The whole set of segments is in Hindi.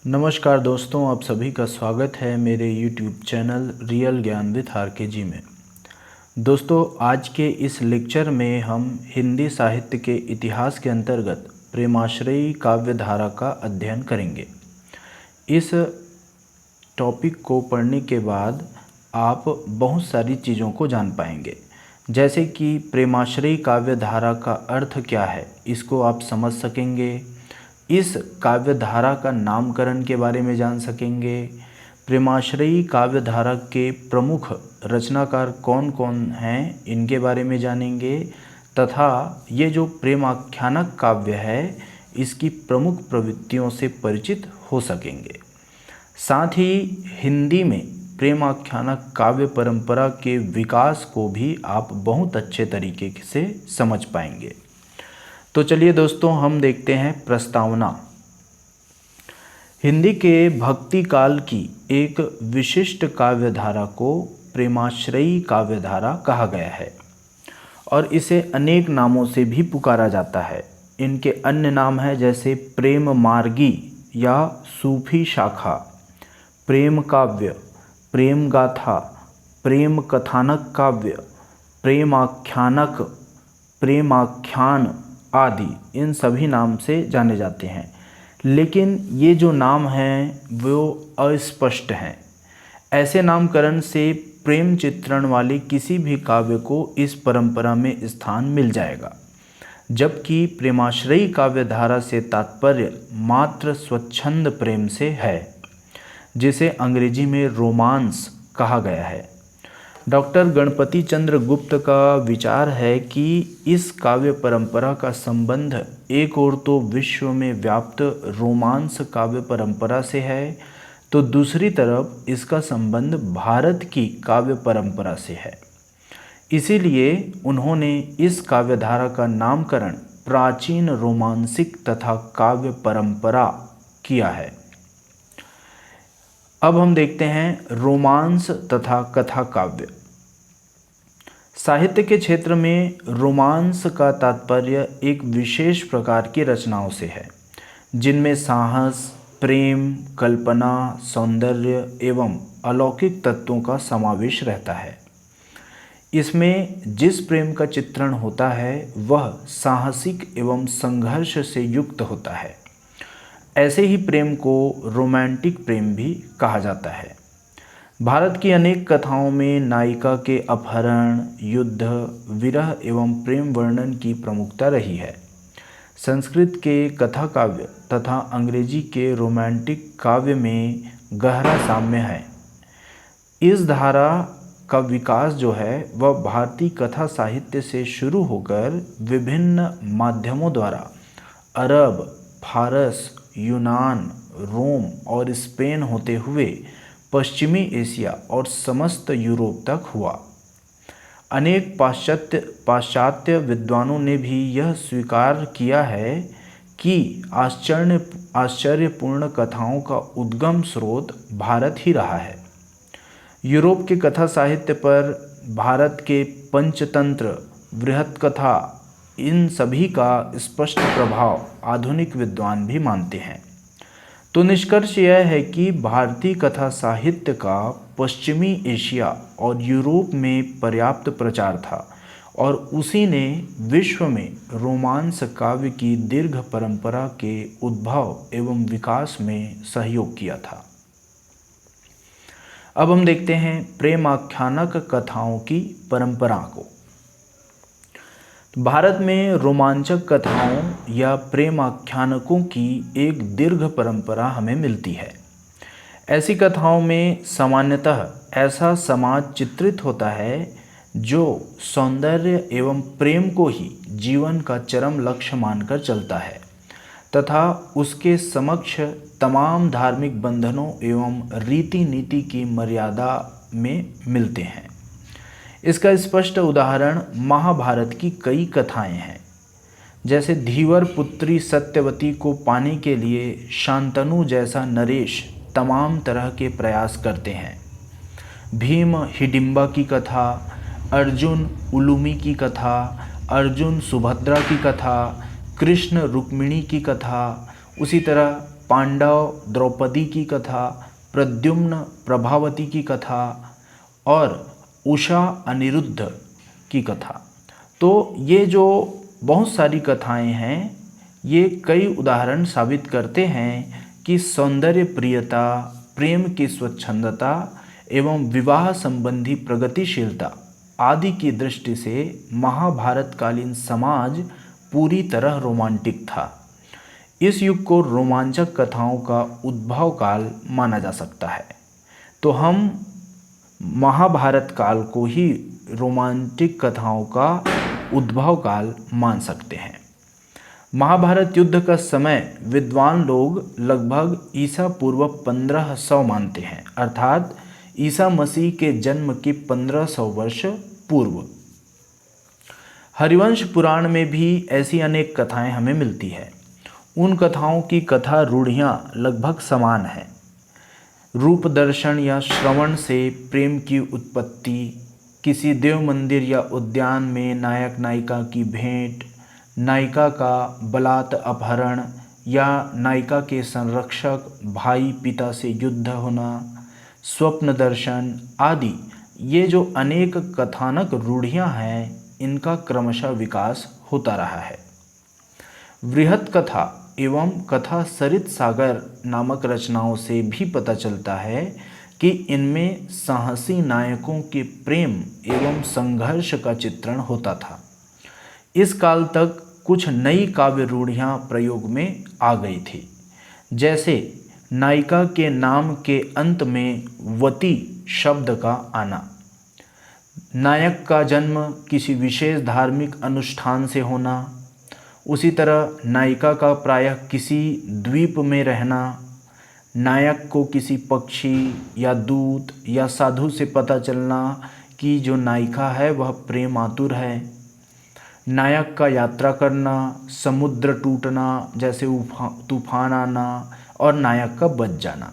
नमस्कार दोस्तों, आप सभी का स्वागत है मेरे YouTube चैनल रियल ज्ञान विद RKG में। दोस्तों, आज के इस लेक्चर में हम हिंदी साहित्य के इतिहास के अंतर्गत प्रेमाश्रयी काव्य धारा का अध्ययन करेंगे। इस टॉपिक को पढ़ने के बाद आप बहुत सारी चीज़ों को जान पाएंगे, जैसे कि प्रेमाश्रयी काव्य धारा का अर्थ क्या है, इसको आप समझ सकेंगे। इस काव्य धारा का नामकरण के बारे में जान सकेंगे। प्रेमाश्रयी काव्य धारा के प्रमुख रचनाकार कौन कौन हैं, इनके बारे में जानेंगे तथा ये जो प्रेम आख्यानक काव्य है, इसकी प्रमुख प्रवृत्तियों से परिचित हो सकेंगे। साथ ही हिंदी में प्रेम आख्यानक काव्य परंपरा के विकास को भी आप बहुत अच्छे तरीके से समझ पाएंगे। तो चलिए दोस्तों, हम देखते हैं प्रस्तावना। हिंदी के भक्ति काल की एक विशिष्ट काव्य धारा को प्रेमाश्रयी काव्य धारा कहा गया है और इसे अनेक नामों से भी पुकारा जाता है। इनके अन्य नाम हैं जैसे प्रेम मार्गी या सूफी शाखा, प्रेम काव्य, प्रेम गाथा, प्रेम कथानक काव्य, प्रेम आख्यानक, प्रेम आख्यान आदि इन सभी नाम से जाने जाते हैं। लेकिन ये जो नाम हैं वो अस्पष्ट हैं। ऐसे नामकरण से प्रेम चित्रण वाले किसी भी काव्य को इस परंपरा में स्थान मिल जाएगा, जबकि प्रेमाश्रयी काव्य धारा से तात्पर्य मात्र स्वच्छंद प्रेम से है, जिसे अंग्रेजी में रोमांस कहा गया है। डॉक्टर गणपति चंद्र गुप्त का विचार है कि इस काव्य परंपरा का संबंध एक ओर तो विश्व में व्याप्त रोमांस काव्य परंपरा से है, तो दूसरी तरफ इसका संबंध भारत की काव्य परंपरा से है। इसीलिए उन्होंने इस काव्य धारा का नामकरण प्राचीन रोमांसिक तथा काव्य परंपरा किया है। अब हम देखते हैं रोमांस तथा कथा काव्य। साहित्य के क्षेत्र में रोमांस का तात्पर्य एक विशेष प्रकार की रचनाओं से है, जिनमें साहस, प्रेम, कल्पना, सौंदर्य एवं अलौकिक तत्वों का समावेश रहता है। इसमें जिस प्रेम का चित्रण होता है वह साहसिक एवं संघर्ष से युक्त होता है। ऐसे ही प्रेम को रोमांटिक प्रेम भी कहा जाता है। भारत की अनेक कथाओं में नायिका के अपहरण, युद्ध, विरह एवं प्रेम वर्णन की प्रमुखता रही है। संस्कृत के कथा काव्य तथा अंग्रेजी के रोमांटिक काव्य में गहरा साम्य है। इस धारा का विकास जो है वह भारतीय कथा साहित्य से शुरू होकर विभिन्न माध्यमों द्वारा अरब, फारस, यूनान, रोम और स्पेन होते हुए पश्चिमी एशिया और समस्त यूरोप तक हुआ। अनेक पाश्चात्य विद्वानों ने भी यह स्वीकार किया है कि आश्चर्यपूर्ण कथाओं का उद्गम स्रोत भारत ही रहा है। यूरोप के कथा साहित्य पर भारत के पंचतंत्र, बृहत कथा, इन सभी का स्पष्ट प्रभाव आधुनिक विद्वान भी मानते हैं। तो निष्कर्ष यह है कि भारतीय कथा साहित्य का पश्चिमी एशिया और यूरोप में पर्याप्त प्रचार था और उसी ने विश्व में रोमांस काव्य की दीर्घ परंपरा के उद्भव एवं विकास में सहयोग किया था। अब हम देखते हैं प्रेम आख्यानक कथाओं की परंपरा को। भारत में रोमांचक कथाओं या प्रेम आख्यानकों की एक दीर्घ परंपरा हमें मिलती है। ऐसी कथाओं में सामान्यतः ऐसा समाज चित्रित होता है जो सौंदर्य एवं प्रेम को ही जीवन का चरम लक्ष्य मानकर चलता है तथा उसके समक्ष तमाम धार्मिक बंधनों एवं रीति नीति की मर्यादा में मिलते हैं। इसका स्पष्ट उदाहरण महाभारत की कई कथाएं हैं। जैसे धीवर पुत्री सत्यवती को पाने के लिए शांतनु जैसा नरेश तमाम तरह के प्रयास करते हैं। भीम हिडिंबा की कथा, अर्जुन उलूमी की कथा, अर्जुन सुभद्रा की कथा, कृष्ण रुक्मिणी की कथा, उसी तरह पांडव द्रौपदी की कथा, प्रद्युम्न प्रभावती की कथा और उषा अनिरुद्ध की कथा। तो ये जो बहुत सारी कथाएं हैं, ये कई उदाहरण साबित करते हैं कि सौंदर्य प्रियता, प्रेम की स्वच्छंदता एवं विवाह संबंधी प्रगतिशीलता आदि की दृष्टि से महाभारतकालीन समाज पूरी तरह रोमांटिक था। इस युग को रोमांचक कथाओं का उद्भव काल माना जा सकता है। तो हम महाभारत काल को ही रोमांटिक कथाओं का उद्भव काल मान सकते हैं। महाभारत युद्ध का समय विद्वान लोग लगभग ईसा पूर्व 1500 मानते हैं, अर्थात ईसा मसीह के जन्म की 1500 वर्ष पूर्व। हरिवंश पुराण में भी ऐसी अनेक कथाएं हमें मिलती है। उन कथाओं की कथा रूढ़ियाँ लगभग समान हैं। रूप दर्शन या श्रवण से प्रेम की उत्पत्ति, किसी देव मंदिर या उद्यान में नायक नायिका की भेंट, नायिका का बलात् अपहरण या नायिका के संरक्षक भाई पिता से युद्ध होना, स्वप्न दर्शन आदि, ये जो अनेक कथानक रूढ़ियाँ हैं, इनका क्रमशः विकास होता रहा है। वृहत कथा एवं कथा सरित सागर नामक रचनाओं से भी पता चलता है कि इनमें साहसी नायकों के प्रेम एवं संघर्ष का चित्रण होता था। इस काल तक कुछ नई काव्य रूढ़ियाँ प्रयोग में आ गई थी, जैसे नायिका के नाम के अंत में वती शब्द का आना, नायक का जन्म किसी विशेष धार्मिक अनुष्ठान से होना, उसी तरह नायिका का प्रायः किसी द्वीप में रहना, नायक को किसी पक्षी या दूत या साधु से पता चलना कि जो नायिका है वह प्रेम आतुर है, नायक का यात्रा करना, समुद्र टूटना जैसे तूफान आना और नायक का बच जाना।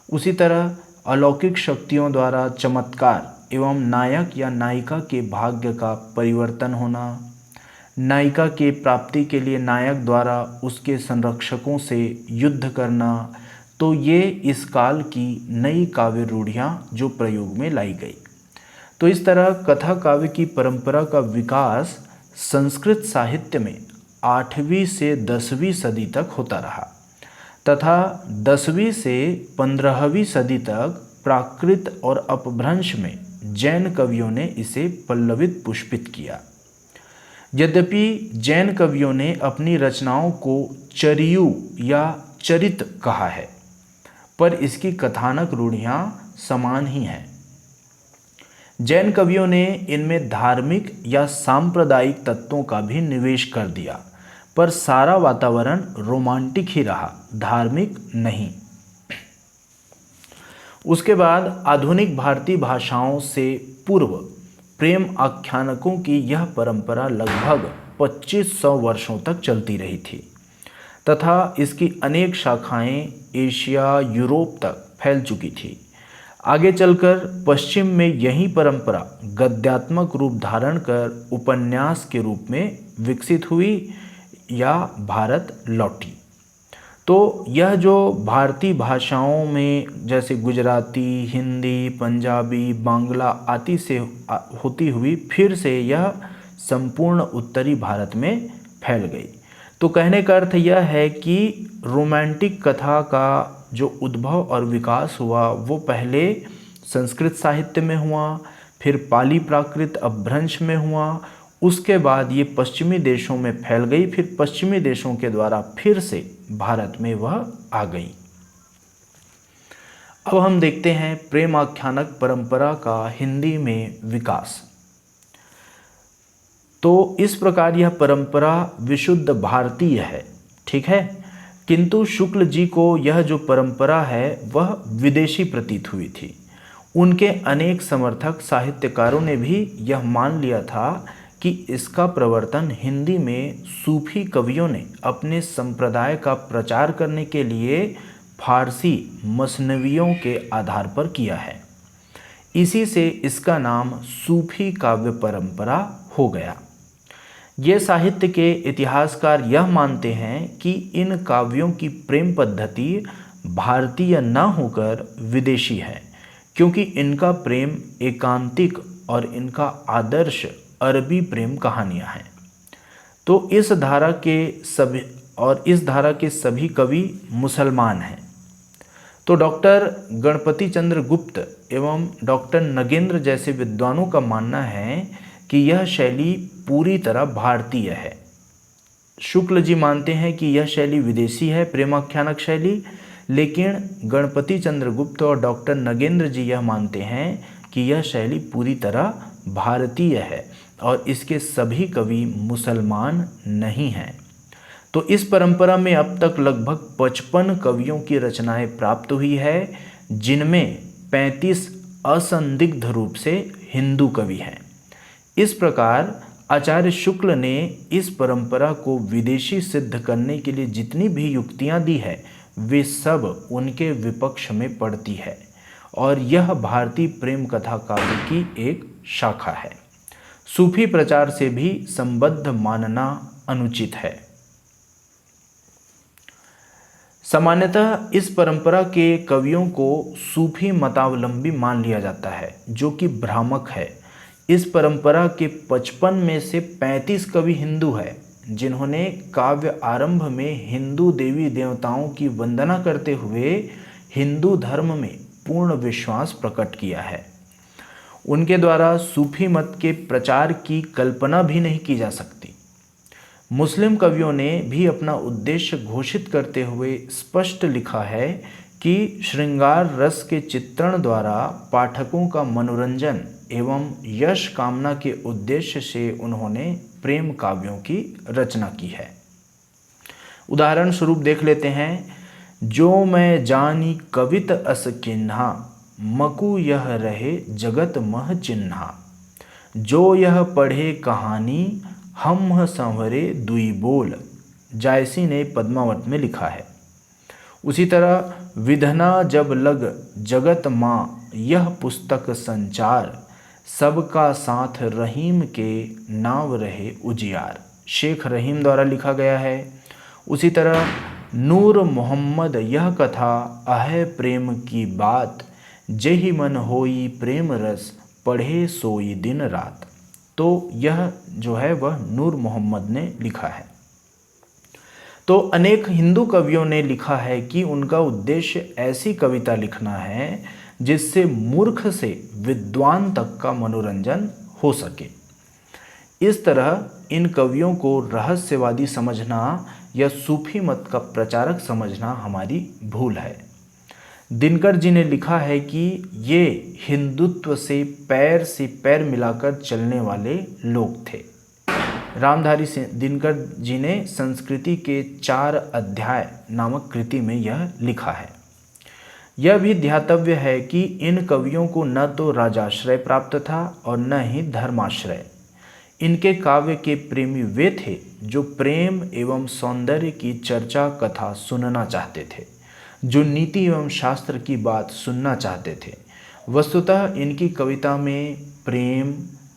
उसी तरह अलौकिक शक्तियों द्वारा चमत्कार एवं नायक या नायिका के भाग्य का परिवर्तन होना, नायिका के प्राप्ति के लिए नायक द्वारा उसके संरक्षकों से युद्ध करना। तो ये इस काल की नई काव्य रूढ़ियाँ जो प्रयोग में लाई गई। तो इस तरह कथा काव्य की परंपरा का विकास संस्कृत साहित्य में 8वीं से 10वीं सदी तक होता रहा तथा 10वीं से 15वीं सदी तक प्राकृत और अपभ्रंश में जैन कवियों ने इसे पल्लवित पुष्पित किया। यद्यपि जैन कवियों ने अपनी रचनाओं को चरियु या चरित कहा है, पर इसकी कथानक रूढ़ियाँ समान ही हैं। जैन कवियों ने इनमें धार्मिक या सांप्रदायिक तत्वों का भी निवेश कर दिया, पर सारा वातावरण रोमांटिक ही रहा, धार्मिक नहीं। उसके बाद आधुनिक भारतीय भाषाओं से पूर्व प्रेम आख्यानकों की यह परंपरा लगभग 2500 वर्षों तक चलती रही थी तथा इसकी अनेक शाखाएं एशिया, यूरोप तक फैल चुकी थी। आगे चलकर पश्चिम में यही परंपरा गद्यात्मक रूप धारण कर उपन्यास के रूप में विकसित हुई या भारत लौटी। तो यह जो भारतीय भाषाओं में जैसे गुजराती, हिंदी, पंजाबी, बांग्ला आदि से होती हुई फिर से यह संपूर्ण उत्तरी भारत में फैल गई। तो कहने का अर्थ यह है कि रोमांटिक कथा का जो उद्भव और विकास हुआ वो पहले संस्कृत साहित्य में हुआ, फिर पाली प्राकृत अपभ्रंश में हुआ, उसके बाद ये पश्चिमी देशों में फैल गई, फिर पश्चिमी देशों के द्वारा फिर से भारत में वह आ गई। अब हम देखते हैं प्रेम आख्यानक परंपरा का हिंदी में विकास। तो इस प्रकार यह परंपरा विशुद्ध भारतीय है, ठीक है, किंतु शुक्ल जी को यह जो परंपरा है वह विदेशी प्रतीत हुई थी। उनके अनेक समर्थक साहित्यकारों ने भी यह मान लिया था कि इसका प्रवर्तन हिंदी में सूफी कवियों ने अपने संप्रदाय का प्रचार करने के लिए फारसी मसनवियों के आधार पर किया है। इसी से इसका नाम सूफी काव्य परंपरा हो गया। ये साहित्य के इतिहासकार यह मानते हैं कि इन काव्यों की प्रेम पद्धति भारतीय न होकर विदेशी है, क्योंकि इनका प्रेम एकांतिक और इनका आदर्श अरबी प्रेम कहानियाँ हैं। तो इस धारा के सभी कवि मुसलमान हैं। तो डॉक्टर गणपति चंद्र गुप्त एवं डॉक्टर नगेंद्र जैसे विद्वानों का मानना है कि यह शैली पूरी तरह भारतीय है। शुक्ल जी मानते हैं कि यह शैली विदेशी है, प्रेमाख्यानक शैली, लेकिन गणपति चंद्र गुप्त और डॉक्टर नगेंद्र जी यह मानते हैं कि यह शैली पूरी तरह भारतीय है और इसके सभी कवि मुसलमान नहीं हैं। तो इस परंपरा में अब तक लगभग 55 कवियों की रचनाएं प्राप्त हुई है, जिनमें 35 असंदिग्ध रूप से हिंदू कवि हैं। इस प्रकार आचार्य शुक्ल ने इस परंपरा को विदेशी सिद्ध करने के लिए जितनी भी युक्तियां दी है वे सब उनके विपक्ष में पड़ती है और यह भारतीय प्रेम कथा काव्य की एक शाखा है। सूफी प्रचार से भी संबद्ध मानना अनुचित है। सामान्यतः इस परंपरा के कवियों को सूफी मतावलंबी मान लिया जाता है, जो कि भ्रामक है। इस परंपरा के 55 में से 35 कवि हिंदू हैं, जिन्होंने काव्य आरंभ में हिंदू देवी देवताओं की वंदना करते हुए हिंदू धर्म में पूर्ण विश्वास प्रकट किया है। उनके द्वारा सूफी मत के प्रचार की कल्पना भी नहीं की जा सकती। मुस्लिम कवियों ने भी अपना उद्देश्य घोषित करते हुए स्पष्ट लिखा है कि श्रृंगार रस के चित्रण द्वारा पाठकों का मनोरंजन एवं यश कामना के उद्देश्य से उन्होंने प्रेम काव्यों की रचना की है। उदाहरण स्वरूप देख लेते हैं। जो मैं जानी कवित अस किन्हा, मकु यह रहे जगत मह चिन्हा। जो यह पढ़े कहानी, हम संवरे दुई बोल। जायसी ने पद्मावत में लिखा है। उसी तरह विधना जब लग जगत माँ, यह पुस्तक संचार। सबका साथ रहीम के नाव रहे उजियार। शेख रहीम द्वारा लिखा गया है। उसी तरह नूर मोहम्मद यह कथा, अहे प्रेम की बात। जेहि मन होई प्रेम रस, पढ़े सोई दिन रात। तो यह जो है वह नूर मोहम्मद ने लिखा है। तो अनेक हिंदू कवियों ने लिखा है कि उनका उद्देश्य ऐसी कविता लिखना है जिससे मूर्ख से विद्वान तक का मनोरंजन हो सके। इस तरह इन कवियों को रहस्यवादी समझना या सूफी मत का प्रचारक समझना हमारी भूल है। दिनकर जी ने लिखा है कि ये हिंदुत्व से पैर मिलाकर चलने वाले लोग थे। रामधारी दिनकर जी ने संस्कृति के 4 अध्याय नामक कृति में यह लिखा है। यह भी ध्यातव्य है कि इन कवियों को न तो राजाश्रय प्राप्त था और न ही धर्माश्रय। इनके काव्य के प्रेमी वे थे जो प्रेम एवं सौंदर्य की चर्चा कथा सुनना चाहते थे, जो नीति एवं शास्त्र की बात सुनना चाहते थे। वस्तुतः इनकी कविता में प्रेम,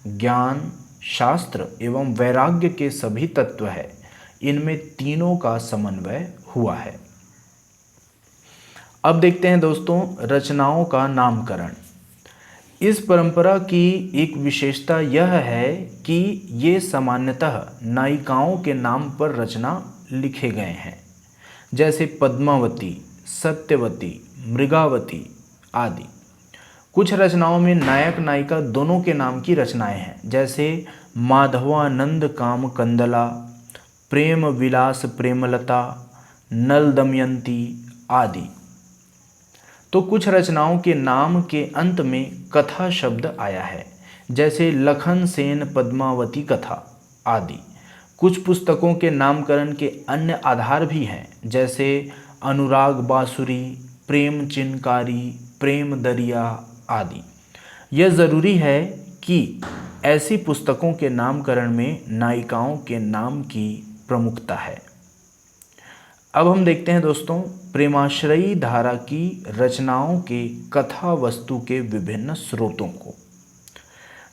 ज्ञान, शास्त्र एवं वैराग्य के सभी तत्व है। इनमें तीनों का समन्वय हुआ है। अब देखते हैं दोस्तों रचनाओं का नामकरण। इस परंपरा की एक विशेषता यह है कि ये सामान्यतः नायिकाओं के नाम पर रचना लिखे गए हैं, जैसे पद्मावती, सत्यवती, मृगावती आदि। कुछ रचनाओं में नायक नायिका दोनों के नाम की रचनाएं हैं, जैसे माधवानंद काम कंदला, प्रेम विलास प्रेमलता, नल दमयंती आदि। तो कुछ रचनाओं के नाम के अंत में कथा शब्द आया है, जैसे लखन सेन पद्मावती कथा आदि। कुछ पुस्तकों के नामकरण के अन्य आधार भी हैं, जैसे अनुराग बांसुरी, प्रेम चिनकारी, प्रेम दरिया आदि। यह ज़रूरी है कि ऐसी पुस्तकों के नामकरण में नायिकाओं के नाम की प्रमुखता है। अब हम देखते हैं दोस्तों प्रेमाश्रयी धारा की रचनाओं के कथा वस्तु के विभिन्न स्रोतों को।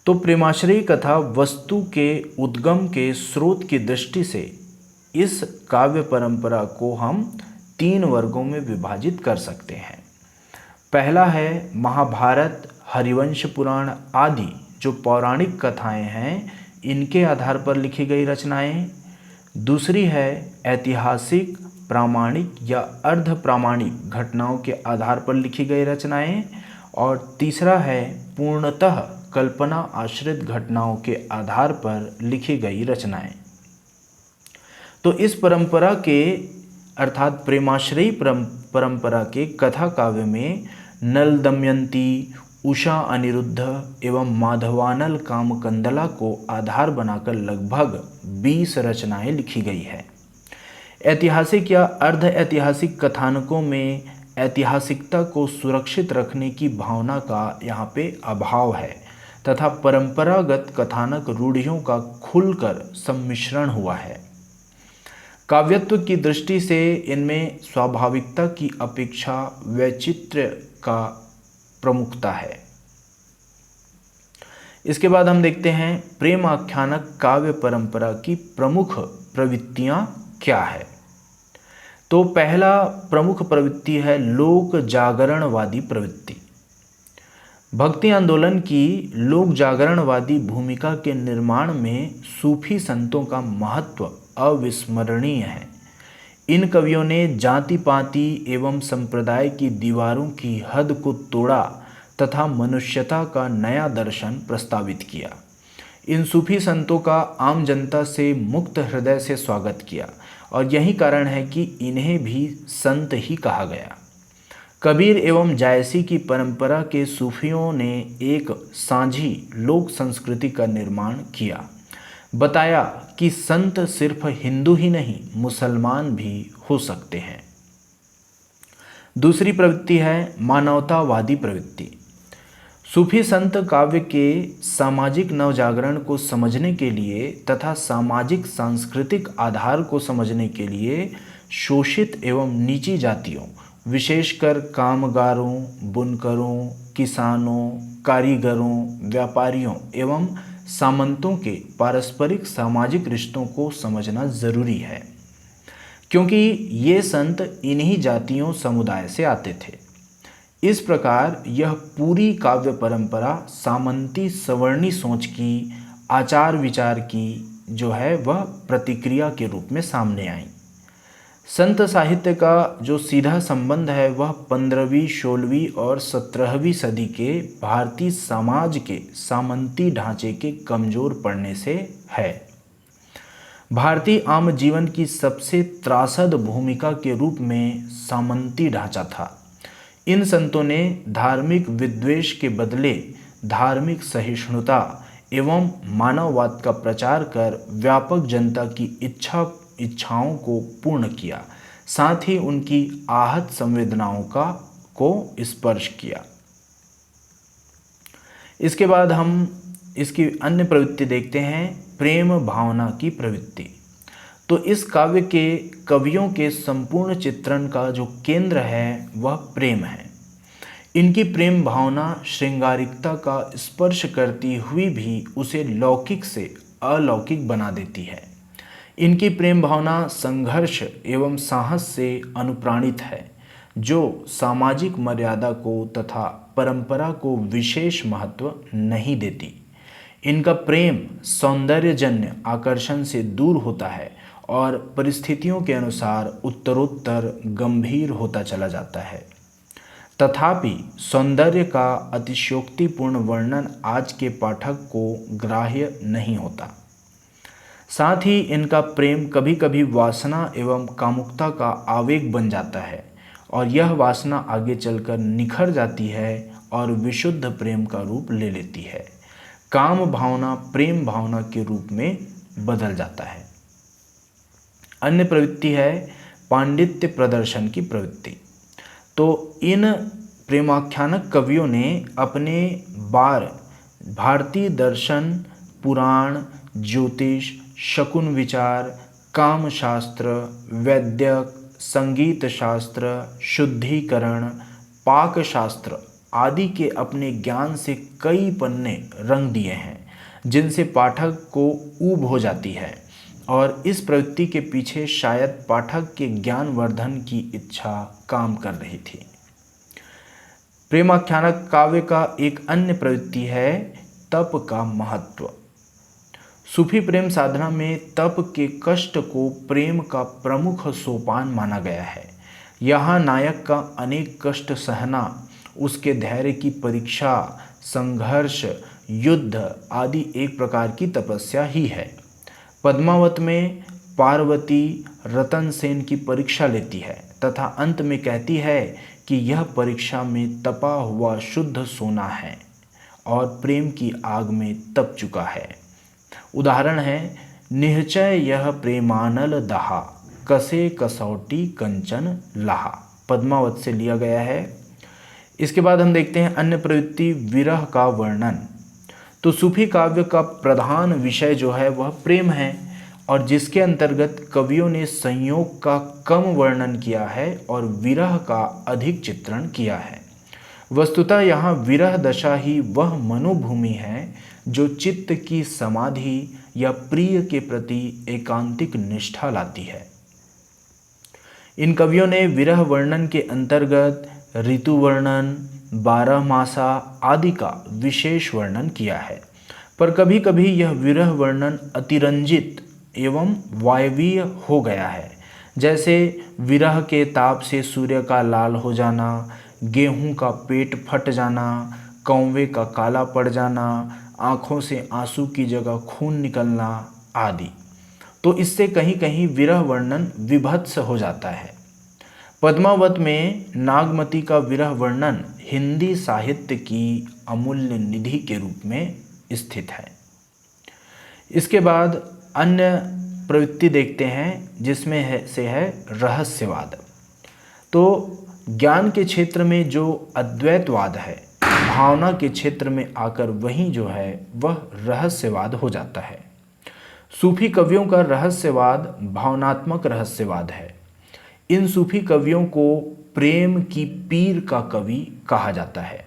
तो प्रेमाश्रयी कथा वस्तु के उद्गम के स्रोत की दृष्टि से इस काव्य परंपरा को हम 3 वर्गों में विभाजित कर सकते हैं। पहला है महाभारत, हरिवंश पुराण आदि जो पौराणिक कथाएं हैं, इनके आधार पर लिखी गई रचनाएं। दूसरी है ऐतिहासिक, प्रामाणिक या अर्ध प्रामाणिक घटनाओं के आधार पर लिखी गई रचनाएं। और तीसरा है पूर्णतः कल्पना आश्रित घटनाओं के आधार पर लिखी गई रचनाएं। तो इस परंपरा के अर्थात प्रेमाश्रयी परंपरा के कथा काव्य में नल दमयंती, उषा अनिरुद्ध एवं माधवानल कामकंदला को आधार बनाकर लगभग 20 रचनाएं लिखी गई है। ऐतिहासिक या अर्ध ऐतिहासिक कथानकों में ऐतिहासिकता को सुरक्षित रखने की भावना का यहाँ पे अभाव है तथा परंपरागत कथानक रूढ़ियों का खुलकर सम्मिश्रण हुआ है। काव्यत्व की दृष्टि से इनमें स्वाभाविकता की अपेक्षा वैचित्र्य का प्रमुखता है। इसके बाद हम देखते हैं प्रेम आख्यानक काव्य परंपरा की प्रमुख प्रवृत्तियां क्या है। तो पहला प्रमुख प्रवृत्ति है लोक जागरणवादी प्रवृत्ति। भक्ति आंदोलन की लोक जागरणवादी भूमिका के निर्माण में सूफी संतों का महत्व अविस्मरणीय है। इन कवियों ने जाति पाति एवं संप्रदाय की दीवारों की हद को तोड़ा तथा मनुष्यता का नया दर्शन प्रस्तावित किया। इन सूफी संतों का आम जनता से मुक्त हृदय से स्वागत किया और यही कारण है कि इन्हें भी संत ही कहा गया। कबीर एवं जायसी की परंपरा के सूफियों ने एक साझी लोक संस्कृति का निर्माण किया। बताया कि संत सिर्फ हिंदू ही नहीं, मुसलमान भी हो सकते हैं। दूसरी प्रवृत्ति है मानवतावादी प्रवृत्ति। सूफी संत काव्य के सामाजिक नवजागरण को समझने के लिए तथा सामाजिक सांस्कृतिक आधार को समझने के लिए शोषित एवं नीची जातियों, विशेषकर कामगारों, बुनकरों, किसानों, कारीगरों, व्यापारियों एवं सामंतों के पारस्परिक सामाजिक रिश्तों को समझना जरूरी है, क्योंकि ये संत इन्हीं जातियों समुदाय से आते थे। इस प्रकार यह पूरी काव्य परंपरा सामंती सवर्णी सोच की, आचार विचार की जो है वह प्रतिक्रिया के रूप में सामने आई। संत साहित्य का जो सीधा संबंध है वह 15वीं, 16वीं और 17वीं सदी के भारतीय समाज के सामंती ढांचे के कमजोर पड़ने से है। भारतीय आम जीवन की सबसे त्रासद भूमिका के रूप में सामंती ढांचा था। इन संतों ने धार्मिक विद्वेष के बदले धार्मिक सहिष्णुता एवं मानववाद का प्रचार कर व्यापक जनता की इच्छाओं को पूर्ण किया, साथ ही उनकी आहत संवेदनाओं को स्पर्श किया। इसके बाद हम इसकी अन्य प्रवृत्ति देखते हैं, प्रेम भावना की प्रवृत्ति। तो इस काव्य के कवियों के संपूर्ण चित्रण का जो केंद्र है वह प्रेम है। इनकी प्रेम भावना श्रृंगारिकता का स्पर्श करती हुई भी उसे लौकिक से अलौकिक बना देती है। इनकी प्रेम भावना संघर्ष एवं साहस से अनुप्राणित है, जो सामाजिक मर्यादा को तथा परंपरा को विशेष महत्व नहीं देती। इनका प्रेम सौंदर्यजन्य आकर्षण से दूर होता है और परिस्थितियों के अनुसार उत्तरोत्तर गंभीर होता चला जाता है। तथापि सौंदर्य का अतिशयोक्तिपूर्ण वर्णन आज के पाठक को ग्राह्य नहीं होता। साथ ही इनका प्रेम कभी कभी वासना एवं कामुकता का आवेग बन जाता है और यह वासना आगे चलकर निखर जाती है और विशुद्ध प्रेम का रूप ले लेती है। काम भावना प्रेम भावना के रूप में बदल जाता है। अन्य प्रवृत्ति है पांडित्य प्रदर्शन की प्रवृत्ति। तो इन प्रेमाख्यानक कवियों ने अपने बार भारतीय दर्शन, पुराण, ज्योतिष, शकुन विचार, काम शास्त्र, वैद्यक, संगीत शास्त्र, शुद्धिकरण, पाक शास्त्र आदि के अपने ज्ञान से कई पन्ने रंग दिए हैं जिनसे पाठक को ऊब हो जाती है, और इस प्रवृत्ति के पीछे शायद पाठक के ज्ञानवर्धन की इच्छा काम कर रही थी। प्रेमाख्यानक काव्य का एक अन्य प्रवृत्ति है तप का महत्व। सूफी प्रेम साधना में तप के कष्ट को प्रेम का प्रमुख सोपान माना गया है। यहाँ नायक का अनेक कष्ट सहना उसके धैर्य की परीक्षा, संघर्ष, युद्ध आदि एक प्रकार की तपस्या ही है। पद्मावत में पार्वती रतन सेन की परीक्षा लेती है तथा अंत में कहती है कि यह परीक्षा में तपा हुआ शुद्ध सोना है और प्रेम की आग में तप चुका है। उदाहरण है, निश्चय यह प्रेमानल दहा, कसे कसौटी कंचन लहा, पद्मावत से लिया गया है। इसके बाद हम देखते हैं अन्य प्रवृत्ति विरह का वर्णन। तो सूफी काव्य का प्रधान विषय जो है वह प्रेम है, और जिसके अंतर्गत कवियों ने संयोग का कम वर्णन किया है और विरह का अधिक चित्रण किया है। वस्तुतः यहाँ विरह दशा ही वह मनोभूमि है जो चित्त की समाधि या प्रिय के प्रति एकांतिक निष्ठा लाती है। इन कवियों ने विरह वर्णन के अंतर्गत ऋतु वर्णन, 12 मासा आदि का विशेष वर्णन किया है, पर कभी कभी यह विरह वर्णन अतिरंजित एवं वायवीय हो गया है। जैसे विरह के ताप से सूर्य का लाल हो जाना, गेहूं का पेट फट जाना, कौवे का काला पड़ जाना, आँखों से आंसू की जगह खून निकलना आदि। तो इससे कहीं कहीं विरह वर्णन विभत्स हो जाता है। पद्मावत में नागमती का विरह वर्णन हिंदी साहित्य की अमूल्य निधि के रूप में स्थित है। इसके बाद अन्य प्रवृत्ति देखते हैं जिसमें से है रहस्यवाद। तो ज्ञान के क्षेत्र में जो अद्वैतवाद है, भावना के क्षेत्र में आकर वहीं जो है वह रहस्यवाद हो जाता है। सूफी कवियों का रहस्यवाद भावनात्मक रहस्यवाद है। इन सूफी कवियों को प्रेम की पीर का कवि कहा जाता है।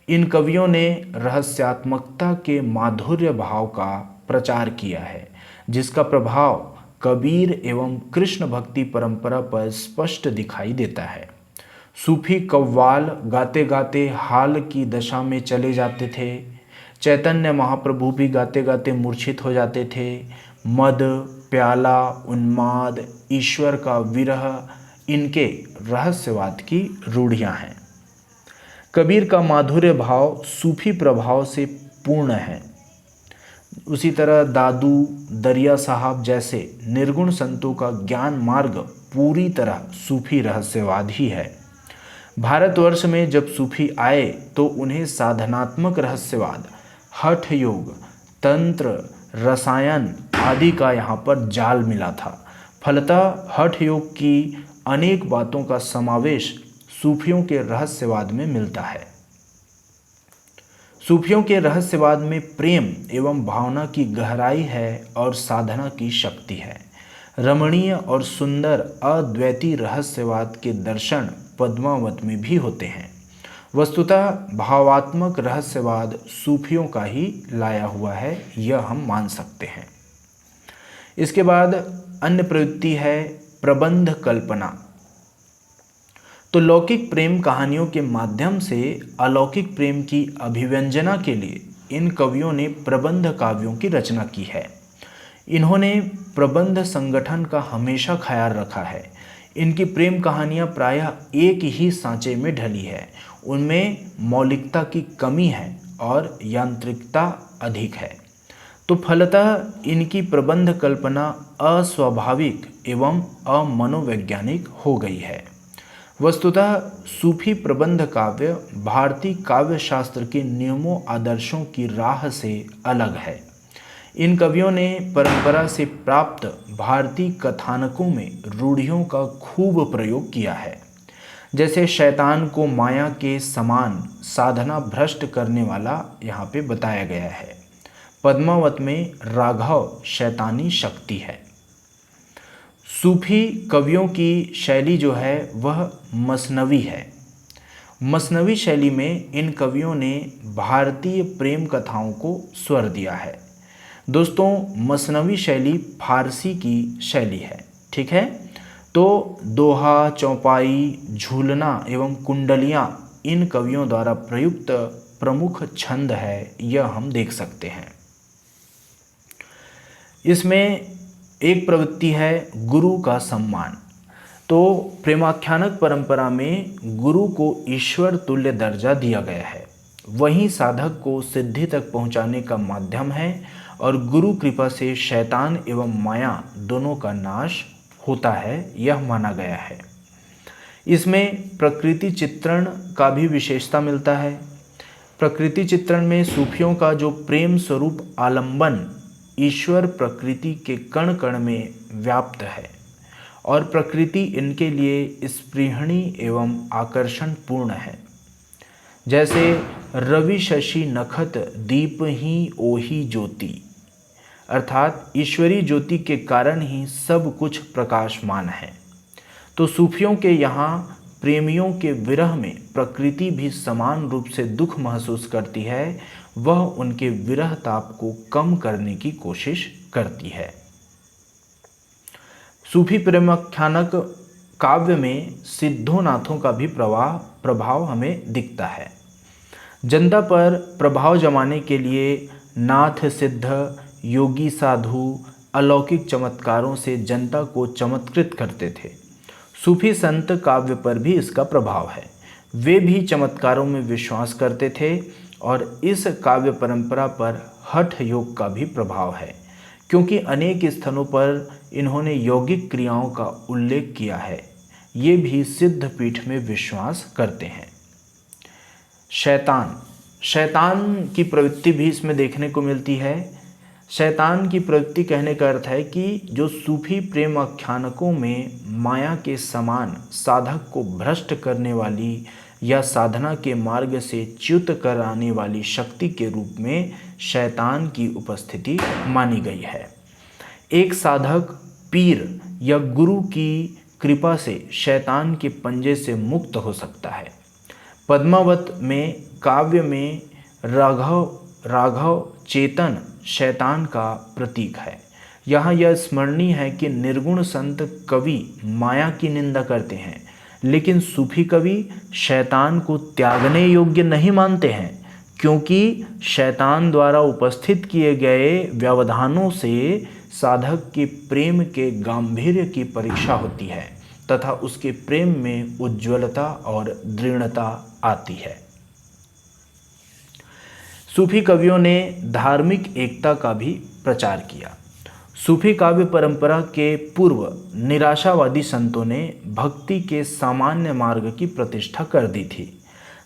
इन कवियों ने रहस्यात्मकता के माधुर्य भाव का प्रचार किया है, जिसका प्रभाव कबीर एवं कृष्ण भक्ति परंपरा पर स्पष्ट दिखाई देता है। सूफी कव्वाल गाते गाते हाल की दशा में चले जाते थे। चैतन्य महाप्रभु भी गाते गाते मूर्छित हो जाते थे। मद, प्याला, उन्माद, ईश्वर का विरह इनके रहस्यवाद की रूढ़ियाँ हैं। कबीर का माधुर्य भाव सूफी प्रभाव से पूर्ण है। उसी तरह दादू, दरिया साहब जैसे निर्गुण संतों का ज्ञान मार्ग पूरी तरह सूफी रहस्यवाद ही है। भारतवर्ष में जब सूफी आए तो उन्हें साधनात्मक रहस्यवाद, हठ योग, तंत्र, रसायन आदि का यहाँ पर जाल मिला था। फलतः हठ योग की अनेक बातों का समावेश सूफियों के रहस्यवाद में मिलता है। सूफियों के रहस्यवाद में प्रेम एवं भावना की गहराई है और साधना की शक्ति है। रमणीय और सुंदर अद्वैती रहस्यवाद के दर्शन पद्मावत में भी होते हैं। वस्तुतः भावात्मक रहस्यवाद सूफियों का ही लाया हुआ है, यह हम मान सकते हैं। इसके बाद अन्य प्रवृत्ति है प्रबंध कल्पना। तो लौकिक प्रेम कहानियों के माध्यम से अलौकिक प्रेम की अभिव्यंजना के लिए इन कवियों ने प्रबंध काव्यों की रचना की है। इन्होंने प्रबंध संगठन का हमेशा ख्याल रखा है। इनकी प्रेम कहानियाँ प्रायः एक ही सांचे में ढली है। उनमें मौलिकता की कमी है और यांत्रिकता अधिक है। तो फलतः इनकी प्रबंध कल्पना अस्वाभाविक एवं अमनोवैज्ञानिक हो गई है। वस्तुतः सूफी प्रबंध काव्य भारतीय काव्य शास्त्र के नियमों आदर्शों की राह से अलग है। इन कवियों ने परंपरा से प्राप्त भारतीय कथानकों में रूढ़ियों का खूब प्रयोग किया है। जैसे शैतान को माया के समान साधना भ्रष्ट करने वाला यहाँ पे बताया गया है। पद्मावत में राघव शैतानी शक्ति है। सूफी कवियों की शैली जो है वह मसनवी है। मसनवी शैली में इन कवियों ने भारतीय प्रेम कथाओं को स्वर दिया है। दोस्तों, मसनवी शैली फारसी की शैली है, ठीक है। तो दोहा, चौपाई, झूलना एवं कुंडलियाँ इन कवियों द्वारा प्रयुक्त प्रमुख छंद है, यह हम देख सकते हैं। इसमें एक प्रवृत्ति है गुरु का सम्मान। तो प्रेमाख्यानक परंपरा में गुरु को ईश्वर तुल्य दर्जा दिया गया है, वहीं साधक को सिद्धि तक पहुंचाने का माध्यम है और गुरु कृपा से शैतान एवं माया दोनों का नाश होता है, यह माना गया है। इसमें प्रकृति चित्रण का भी विशेषता मिलता है। प्रकृति चित्रण में सूफियों का जो प्रेम स्वरूप आलंबन ईश्वर प्रकृति के कण कण में व्याप्त है और प्रकृति इनके लिए स्पृहणी एवं आकर्षण पूर्ण है। जैसे रवि शशि नखत दीप ही ओही ज्योति, अर्थात ईश्वरी ज्योति के कारण ही सब कुछ प्रकाशमान है। तो सूफियों के यहाँ प्रेमियों के विरह में प्रकृति भी समान रूप से दुख महसूस करती है, वह उनके विरह ताप को कम करने की कोशिश करती है। सूफी प्रेमाख्यानक काव्य में सिद्धोनाथों का भी प्रभाव हमें दिखता है। जनता पर प्रभाव जमाने के लिए नाथ सिद्ध, योगी साधु अलौकिक चमत्कारों से जनता को चमत्कृत करते थे। सूफी संत काव्य पर भी इसका प्रभाव है, वे भी चमत्कारों में विश्वास करते थे और इस काव्य परंपरा पर हठ योग का भी प्रभाव है, क्योंकि अनेक स्थानों पर इन्होंने यौगिक क्रियाओं का उल्लेख किया है। ये भी सिद्ध पीठ में विश्वास करते हैं। शैतान की प्रवृत्ति भी इसमें देखने को मिलती है। शैतान की प्रवृत्ति कहने का अर्थ है कि जो सूफी प्रेम आख्यानकों में माया के समान साधक को भ्रष्ट करने वाली या साधना के मार्ग से च्युत कराने वाली शक्ति के रूप में शैतान की उपस्थिति मानी गई है। एक साधक पीर या गुरु की कृपा से शैतान के पंजे से मुक्त हो सकता है। पद्मावत में काव्य में राघव चेतन शैतान का प्रतीक है। यहाँ यह स्मरणीय है कि निर्गुण संत कवि माया की निंदा करते हैं, लेकिन सूफी कवि शैतान को त्यागने योग्य नहीं मानते हैं, क्योंकि शैतान द्वारा उपस्थित किए गए व्यवधानों से साधक के प्रेम के गांभीर्य की परीक्षा होती है तथा उसके प्रेम में उज्ज्वलता और दृढ़ता आती है। सूफी कवियों ने धार्मिक एकता का भी प्रचार किया। सूफी काव्य परंपरा के पूर्व निराशावादी संतों ने भक्ति के सामान्य मार्ग की प्रतिष्ठा कर दी थी।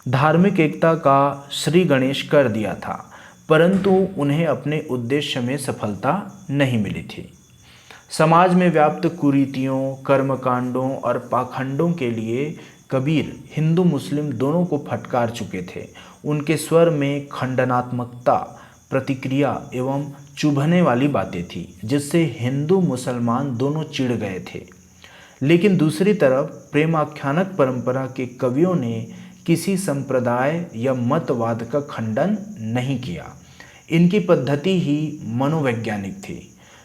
धार्मिक एकता का श्री गणेश कर दिया था, परंतु उन्हें अपने उद्देश्य में सफलता नहीं मिली थी। समाज में व्याप्त कुरीतियों, कर्मकांडों और पाखंडों के लिए कबीर हिंदू मुस्लिम दोनों को फटकार चुके थे। उनके स्वर में खंडनात्मकता, प्रतिक्रिया एवं चुभने वाली बातें थी, जिससे हिंदू मुसलमान दोनों चिढ़ गए थे। लेकिन दूसरी तरफ प्रेमाख्यानक परंपरा के कवियों ने किसी संप्रदाय या मतवाद का खंडन नहीं किया। इनकी पद्धति ही मनोवैज्ञानिक थी।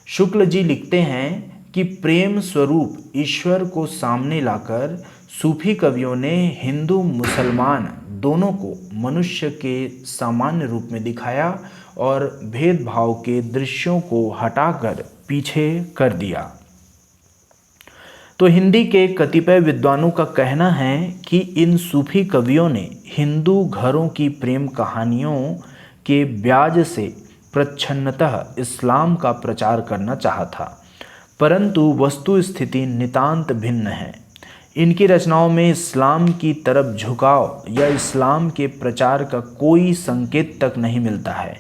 शुक्ल जी लिखते हैं कि प्रेम स्वरूप ईश्वर को सामने लाकर सूफी कवियों ने हिंदू मुसलमान दोनों को मनुष्य के सामान्य रूप में दिखाया और भेदभाव के दृश्यों को हटाकर पीछे कर दिया। तो हिंदी के कतिपय विद्वानों का कहना है कि इन सूफी कवियों ने हिंदू घरों की प्रेम कहानियों के ब्याज से प्रच्छन्नतः इस्लाम का प्रचार करना चाहा था, परंतु वस्तु स्थिति नितांत भिन्न है। इनकी रचनाओं में इस्लाम की तरफ झुकाव या इस्लाम के प्रचार का कोई संकेत तक नहीं मिलता है।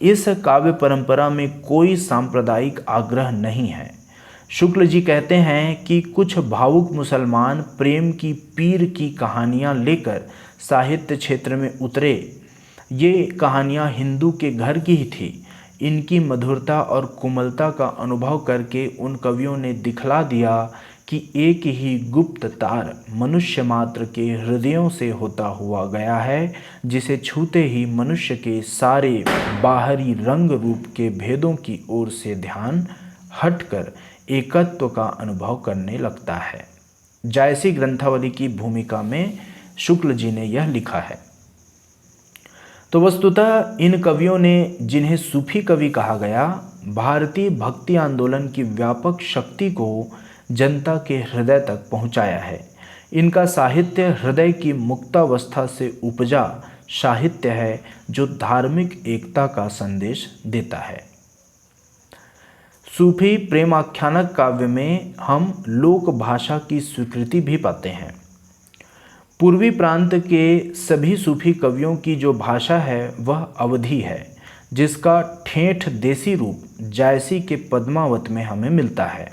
इस काव्य परंपरा में कोई सांप्रदायिक आग्रह नहीं है। शुक्ल जी कहते हैं कि कुछ भावुक मुसलमान प्रेम की पीर की कहानियाँ लेकर साहित्य क्षेत्र में उतरे। ये कहानियाँ हिंदू के घर की ही थी। इनकी मधुरता और कोमलता का अनुभव करके उन कवियों ने दिखला दिया कि एक ही गुप्त तार मनुष्य मात्र के हृदयों से होता हुआ गया है, जिसे छूते ही मनुष्य के सारे बाहरी रंग रूप के भेदों की ओर से ध्यान हटकर एकत्व का अनुभव करने लगता है। जायसी ग्रंथावली की भूमिका में शुक्ल जी ने यह लिखा है। तो वस्तुतः इन कवियों ने, जिन्हें सूफी कवि कहा गया, भारतीय भक्ति आंदोलन की व्यापक शक्ति को जनता के हृदय तक पहुंचाया है। इनका साहित्य हृदय की मुक्तावस्था से उपजा साहित्य है, जो धार्मिक एकता का संदेश देता है। सूफी प्रेमाख्यानक काव्य में हम लोक भाषा की स्वीकृति भी पाते हैं। पूर्वी प्रांत के सभी सूफी कवियों की जो भाषा है वह अवधी है, जिसका ठेठ देसी रूप जायसी के पद्मावत में हमें मिलता है।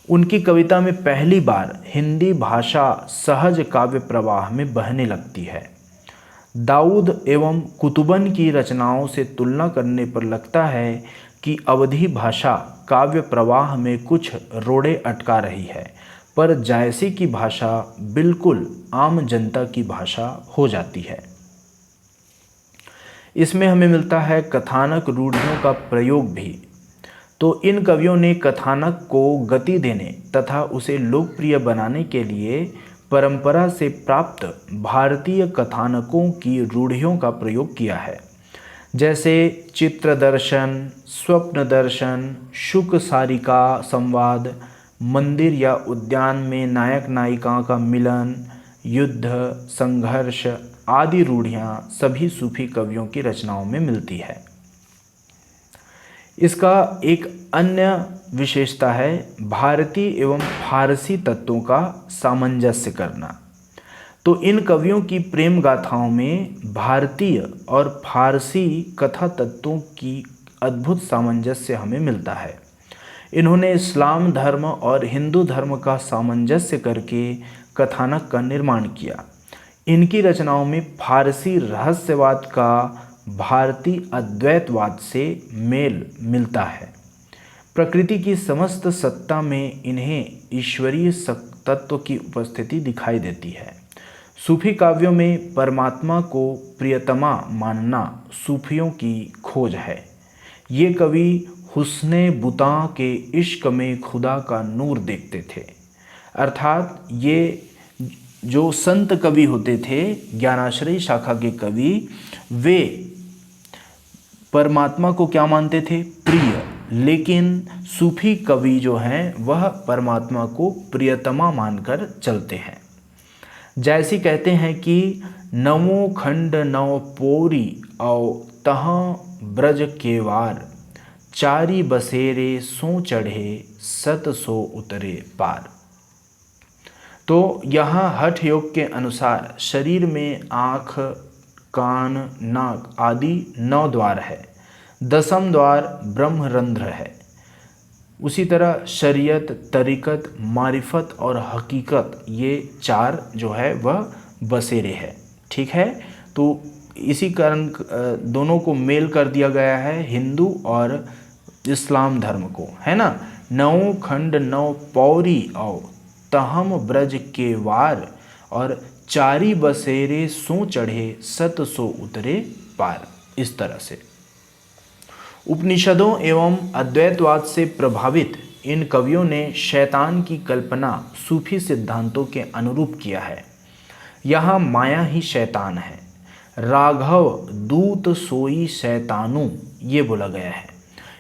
उनकी कविता में पहली बार हिंदी भाषा सहज काव्य प्रवाह में बहने लगती है। दाऊद एवं कुतुबन की रचनाओं से तुलना करने पर लगता है कि अवधी भाषा काव्य प्रवाह में कुछ रोड़े अटका रही है, पर जायसी की भाषा बिल्कुल आम जनता की भाषा हो जाती है। इसमें हमें मिलता है कथानक रूढ़ियों का प्रयोग भी। तो इन कवियों ने कथानक को गति देने तथा उसे लोकप्रिय बनाने के लिए परंपरा से प्राप्त भारतीय कथानकों की रूढ़ियों का प्रयोग किया है, जैसे चित्र दर्शन, स्वप्न दर्शन, शुक सारिका संवाद, मंदिर या उद्यान में नायक नायिका का मिलन, युद्ध, संघर्ष आदि रूढ़ियाँ सभी सूफी कवियों की रचनाओं में मिलती है। इसका एक अन्य विशेषता है भारतीय एवं फारसी तत्वों का सामंजस्य करना। तो इन कवियों की प्रेम गाथाओं में भारतीय और फारसी कथा तत्वों की अद्भुत सामंजस्य हमें मिलता है। इन्होंने इस्लाम धर्म और हिंदू धर्म का सामंजस्य करके कथानक का निर्माण किया। इनकी रचनाओं में फारसी रहस्यवाद का भारतीय अद्वैतवाद से मेल मिलता है। प्रकृति की समस्त सत्ता में इन्हें ईश्वरीय तत्व की उपस्थिति दिखाई देती है। सूफी काव्यों में परमात्मा को प्रियतमा मानना सूफियों की खोज है। ये कवि हुस्ने बुता के इश्क में खुदा का नूर देखते थे। अर्थात ये जो संत कवि होते थे, ज्ञानाश्रयी शाखा के कवि, वे परमात्मा को क्या मानते थे? प्रिय। लेकिन सूफी कवि जो हैं वह परमात्मा को प्रियतमा मानकर चलते हैं। जैसे कहते हैं कि नवो खंड नव पोरी औ तहाँ ब्रज केवार, चारी बसेरे सो चढ़े सत सो उतरे पार। तो यहाँ हठ योग के अनुसार शरीर में आँख, कान, नाक आदि 9 द्वार है। 10वां द्वार ब्रह्मरंध्र है। उसी तरह शरीयत, तरीक़त, मारिफत और हकीकत, ये 4 जो है वह बसेरे है। ठीक है, तो इसी कारण दोनों को मेल कर दिया गया है, हिंदू और इस्लाम धर्म को, है ना। 9 खंड 9 पौरी औ तहम ब्रज के वार, और चारी बसेरे सो चढ़े सत सो उतरे पार। इस तरह से उपनिषदों एवं अद्वैतवाद से प्रभावित इन कवियों ने शैतान की कल्पना सूफी सिद्धांतों के अनुरूप किया है। यहाँ माया ही शैतान है। राघव दूत सोई शैतानु, ये बोला गया है।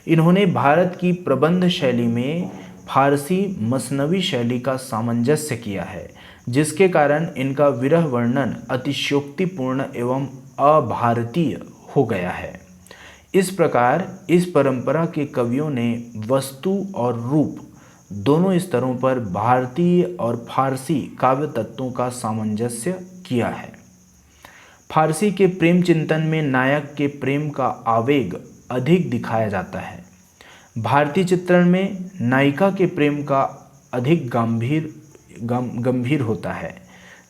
इन्होंने भारत की प्रबंध शैली में फारसी मसनवी शैली का सामंजस्य किया है, जिसके कारण इनका विरह वर्णन अतिशयोक्तिपूर्ण एवं अभारतीय हो गया है। इस प्रकार इस परंपरा के कवियों ने वस्तु और रूप दोनों स्तरों पर भारतीय और फारसी काव्य तत्वों का सामंजस्य किया है। फारसी के प्रेम चिंतन में नायक के प्रेम का आवेग अधिक दिखाया जाता है। भारतीय चित्रण में नायिका के प्रेम का अधिक गंभीर होता है।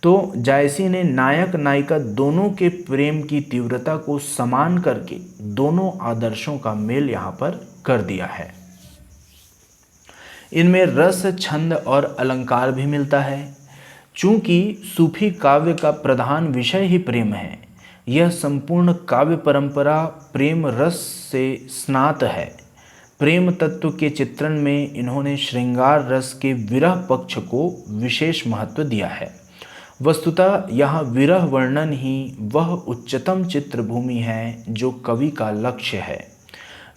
तो जायसी ने नायक नायिका दोनों के प्रेम की तीव्रता को समान करके दोनों आदर्शों का मेल यहाँ पर कर दिया है। इनमें रस, छंद और अलंकार भी मिलता है। चूंकि सूफी काव्य का प्रधान विषय ही प्रेम है, यह संपूर्ण काव्य परंपरा प्रेम रस से स्नात है। प्रेम तत्व के चित्रण में इन्होंने श्रृंगार रस के विरह पक्ष को विशेष महत्व दिया है। वस्तुतः यहाँ विरह वर्णन ही वह उच्चतम चित्रभूमि है जो कवि का लक्ष्य है।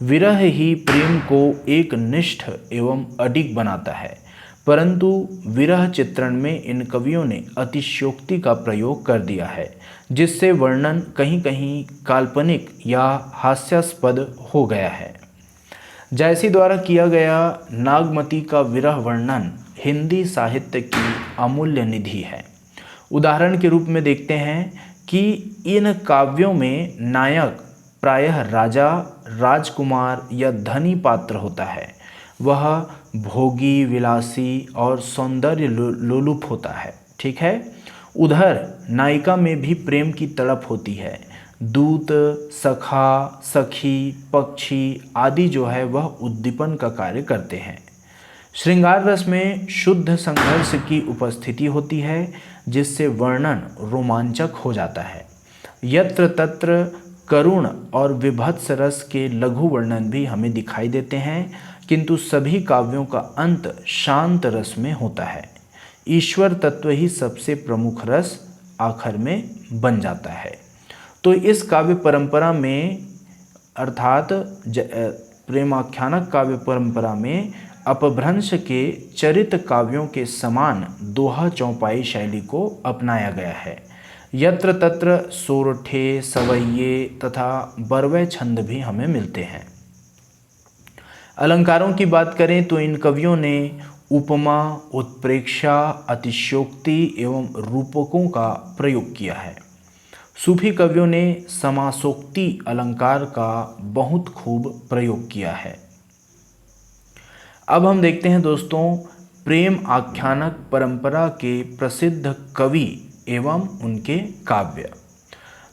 विरह ही प्रेम को एक निष्ठ एवं अडिग बनाता है, परंतु विरह चित्रण में इन कवियों ने अतिशयोक्ति का प्रयोग कर दिया है, जिससे वर्णन कहीं कहीं काल्पनिक या हास्यास्पद हो गया है। जायसी द्वारा किया गया नागमती का विरह वर्णन हिंदी साहित्य की अमूल्य निधि है। उदाहरण के रूप में देखते हैं कि इन काव्यों में नायक प्रायः राजा, राजकुमार या धनी पात्र होता है। वह भोगी, विलासी और सौंदर्य लोलुप होता है। ठीक है। उधर नायिका में भी प्रेम की तड़प होती है। दूत, सखा, सखी, पक्षी आदि जो है वह उद्दीपन का कार्य करते हैं। श्रृंगार रस में शुद्ध संघर्ष की उपस्थिति होती है, जिससे वर्णन रोमांचक हो जाता है। यत्र तत्र करुण और विभत्स रस के लघु वर्णन भी हमें दिखाई देते हैं, किंतु सभी काव्यों का अंत शांत रस में होता है। ईश्वर तत्व ही सबसे प्रमुख रस आखिर में बन जाता है। तो इस काव्य परंपरा में अर्थात प्रेमाख्यानक काव्य परंपरा में अपभ्रंश के चरित काव्यों के समान दोहा चौपाई शैली को अपनाया गया है। यत्र तत्र सोरठे, सवैये तथा बरवे छंद भी हमें मिलते हैं। अलंकारों की बात करें तो इन कवियों ने उपमा, उत्प्रेक्षा, अतिशयोक्ति एवं रूपकों का प्रयोग किया है। सूफी कवियों ने समासोक्ति अलंकार का बहुत खूब प्रयोग किया है। अब हम देखते हैं दोस्तों प्रेम आख्यानक परंपरा के प्रसिद्ध कवि एवं उनके काव्य।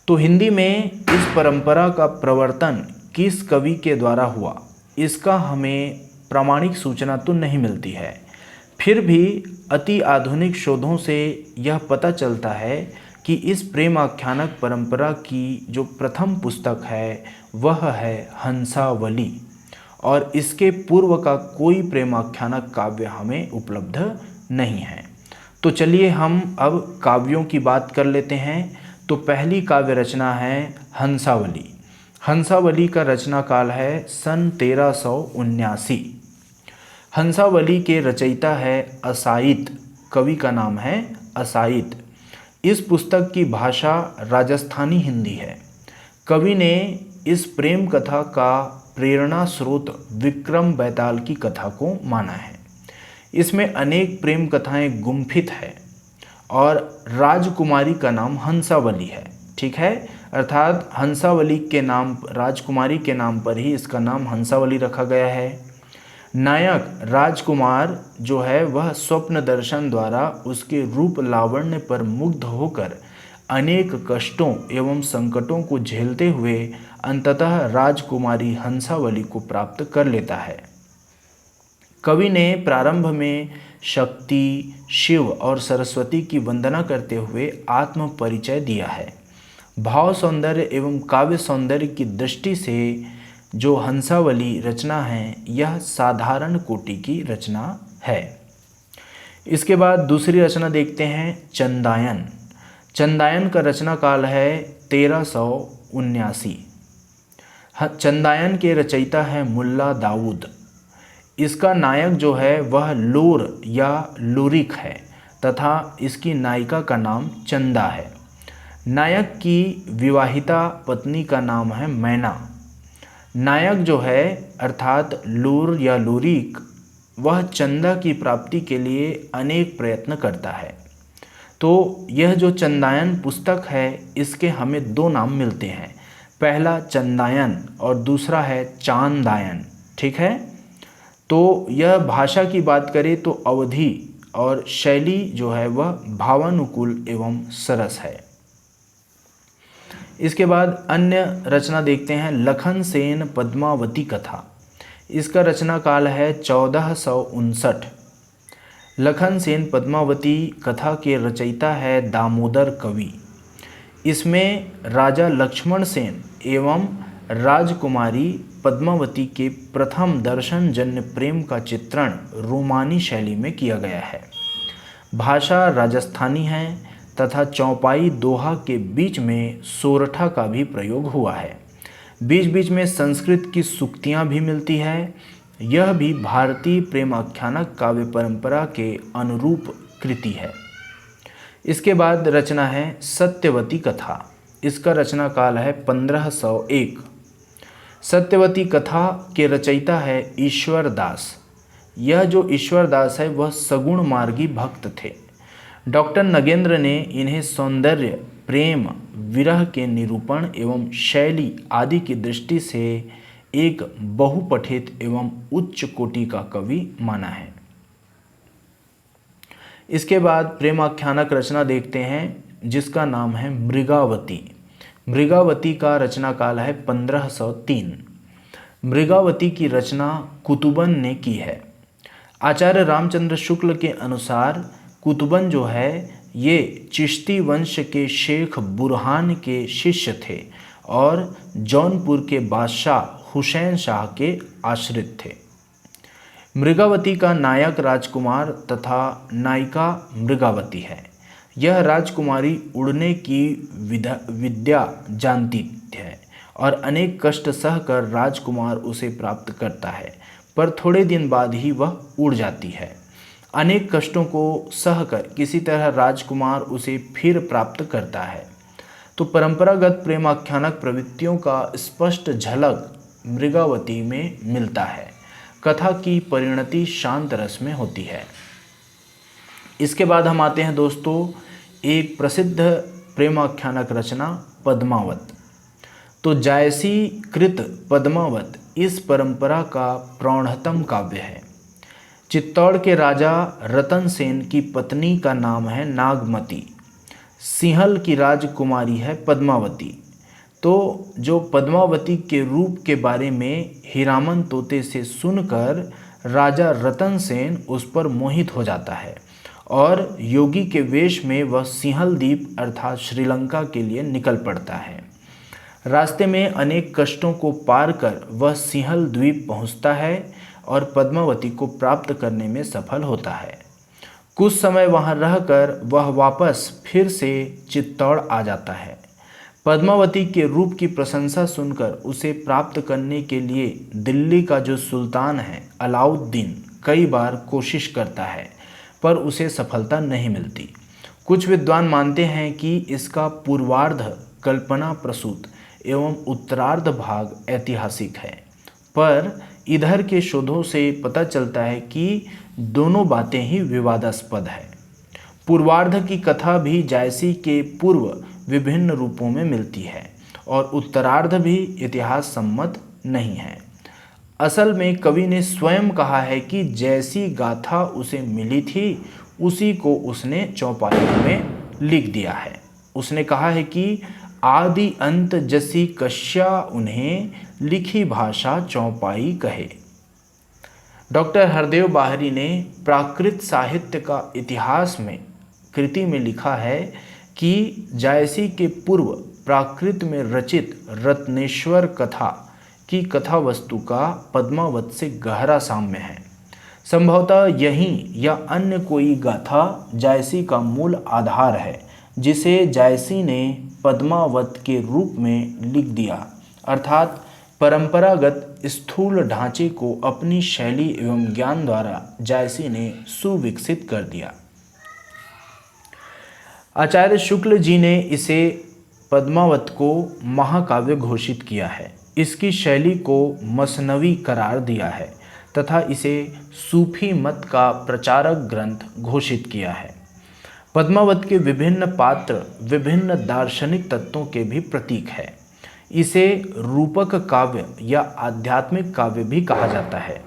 तो हिंदी में इस परंपरा का प्रवर्तन किस कवि के द्वारा हुआ, इसका हमें प्रामाणिक सूचना तो नहीं मिलती है। फिर भी अति आधुनिक शोधों से यह पता चलता है कि इस प्रेम आख्यानक परंपरा की जो प्रथम पुस्तक है वह है हंसावली, और इसके पूर्व का कोई प्रेमाख्यानक काव्य हमें उपलब्ध नहीं है। तो चलिए हम अब काव्यों की बात कर लेते हैं। तो पहली काव्य रचना है हंसावली। हंसावली का रचना काल है सन 1379। हंसावली के रचयिता है असाइद, कवि का नाम है असाइद। इस पुस्तक की भाषा राजस्थानी हिंदी है। कवि ने इस प्रेम कथा का प्रेरणा स्रोत विक्रम बैताल की कथा को माना है। इसमें अनेक प्रेम कथाएं गुम्फित है और राजकुमारी का नाम हंसावली है। ठीक है, अर्थात हंसावली के नाम, राजकुमारी के नाम पर ही इसका नाम हंसावली रखा गया है। नायक राजकुमार जो है वह स्वप्न दर्शन द्वारा उसके रूप लावण्य पर मुग्ध होकर अनेक कष्टों एवं संकटों को झेलते हुए अंततः राजकुमारी हंसावली को प्राप्त कर लेता है। कवि ने प्रारंभ में शक्ति, शिव और सरस्वती की वंदना करते हुए आत्म परिचय दिया है। भाव सौंदर्य एवं काव्य सौंदर्य की दृष्टि से जो हंसावली रचना है यह साधारण कोटि की रचना है। इसके बाद दूसरी रचना देखते हैं चंदायन। चंदायन का रचना काल है 1379। चंदायन के रचयिता है मुल्ला दाऊद। इसका नायक जो है वह लोर या लोरिक है तथा इसकी नायिका का नाम चंदा है। नायक की विवाहिता पत्नी का नाम है मैना। नायक जो है अर्थात लोर या लोरिक वह चंदा की प्राप्ति के लिए अनेक प्रयत्न करता है। तो यह जो चंदायन पुस्तक है इसके हमें दो नाम मिलते हैं, पहला चंदायन और दूसरा है चांदायन। ठीक है, तो यह भाषा की बात करें तो अवधि और शैली जो है वह भावानुकूल एवं सरस है। इसके बाद अन्य रचना देखते हैं लखन सेन पद्मावती कथा। इसका रचना काल है 1459। लखन सेन पद्मावती कथा के रचयिता है दामोदर कवि। इसमें राजा लक्ष्मण सेन एवं राजकुमारी पद्मावती के प्रथम दर्शन जन्य प्रेम का चित्रण रोमानी शैली में किया गया है। भाषा राजस्थानी है तथा चौपाई दोहा के बीच में सोरठा का भी प्रयोग हुआ है। बीच बीच में संस्कृत की सूक्तियाँ भी मिलती है। यह भी भारतीय प्रेमाख्यानक काव्य परंपरा के अनुरूप कृति है। इसके बाद रचना है सत्यवती कथा। इसका रचना काल है 1501। सत्यवती कथा के रचयिता है ईश्वर दास। यह जो ईश्वर दास है वह सगुण मार्गी भक्त थे। डॉक्टर नगेंद्र ने इन्हें सौंदर्य, प्रेम, विरह के निरूपण एवं शैली आदि की दृष्टि से एक बहुपठित एवं उच्च कोटि का कवि माना है। इसके बाद प्रेमाख्यानक रचना देखते हैं जिसका नाम है मृगावती। मृगावती का रचना काल है 1503। मृगावती की रचना कुतुबन ने की है। आचार्य रामचंद्र शुक्ल के अनुसार कुतुबन जो है ये चिश्ती वंश के शेख बुरहान के शिष्य थे और जौनपुर के बादशाह हुसैन शाह के आश्रित थे। मृगावती का नायक राजकुमार तथा नायिका मृगावती है। यह राजकुमारी उड़ने की विद्या जानती है और अनेक कष्ट सहकर राजकुमार उसे प्राप्त करता है, पर थोड़े दिन बाद ही वह उड़ जाती है। अनेक कष्टों को सहकर किसी तरह राजकुमार उसे फिर प्राप्त करता है। तो परंपरागत प्रेमाख्यानक प्रवृत्तियों का स्पष्ट झलक मृगावती में मिलता है। कथा की परिणति शांत रस में होती है। इसके बाद हम आते हैं दोस्तों एक प्रसिद्ध प्रेमाख्यानक रचना पद्मावत। तो जायसी कृत पद्मावत इस परंपरा का प्रौढ़तम काव्य है। चित्तौड़ के राजा रतन सेन की पत्नी का नाम है नागमती। सिंहल की राजकुमारी है पद्मावती। तो जो पद्मावती के रूप के बारे में हीरामन तोते से सुनकर राजा रतन सेन उस पर मोहित हो जाता है और योगी के वेश में वह सिंहल द्वीप अर्थात श्रीलंका के लिए निकल पड़ता है। रास्ते में अनेक कष्टों को पार कर वह सिंहल द्वीप पहुंचता है और पद्मावती को प्राप्त करने में सफल होता है। कुछ समय वहां रहकर वह वापस फिर से चित्तौड़ आ जाता है। पद्मावती के रूप की प्रशंसा सुनकर उसे प्राप्त करने के लिए दिल्ली का जो सुल्तान है अलाउद्दीन कई बार कोशिश करता है, पर उसे सफलता नहीं मिलती। कुछ विद्वान मानते हैं कि इसका पूर्वार्ध कल्पना प्रसूत एवं उत्तरार्ध भाग ऐतिहासिक है, पर इधर के शोधों से पता चलता है कि दोनों बातें ही विवादास्पद है। पूर्वार्ध की कथा भी जायसी के पूर्व विभिन्न रूपों में मिलती है और उत्तरार्ध भी इतिहास सम्मत नहीं है। असल में कवि ने स्वयं कहा है कि जैसी गाथा उसे मिली थी उसी को उसने चौपाई में लिख दिया है। उसने कहा है कि आदि अंत जसी कश्या उन्हें लिखी भाषा चौपाई कहे। डॉक्टर हरदेव बाहरी ने प्राकृत साहित्य का इतिहास में कृति में लिखा है कि जायसी के पूर्व प्राकृत में रचित रत्नेश्वर कथा की कथा वस्तु का पद्मावत से गहरा साम्य है। संभवतः यही या अन्य कोई गाथा जायसी का मूल आधार है जिसे जायसी ने पद्मावत के रूप में लिख दिया, अर्थात परंपरागत स्थूल ढांचे को अपनी शैली एवं ज्ञान द्वारा जायसी ने सुविकसित कर दिया। आचार्य शुक्ल जी ने इसे पद्मावत को महाकाव्य घोषित किया है। इसकी शैली को मसनवी करार दिया है तथा इसे सूफी मत का प्रचारक ग्रंथ घोषित किया है। पद्मावत के विभिन्न पात्र विभिन्न दार्शनिक तत्वों के भी प्रतीक है। इसे रूपक काव्य या आध्यात्मिक काव्य भी कहा जाता है।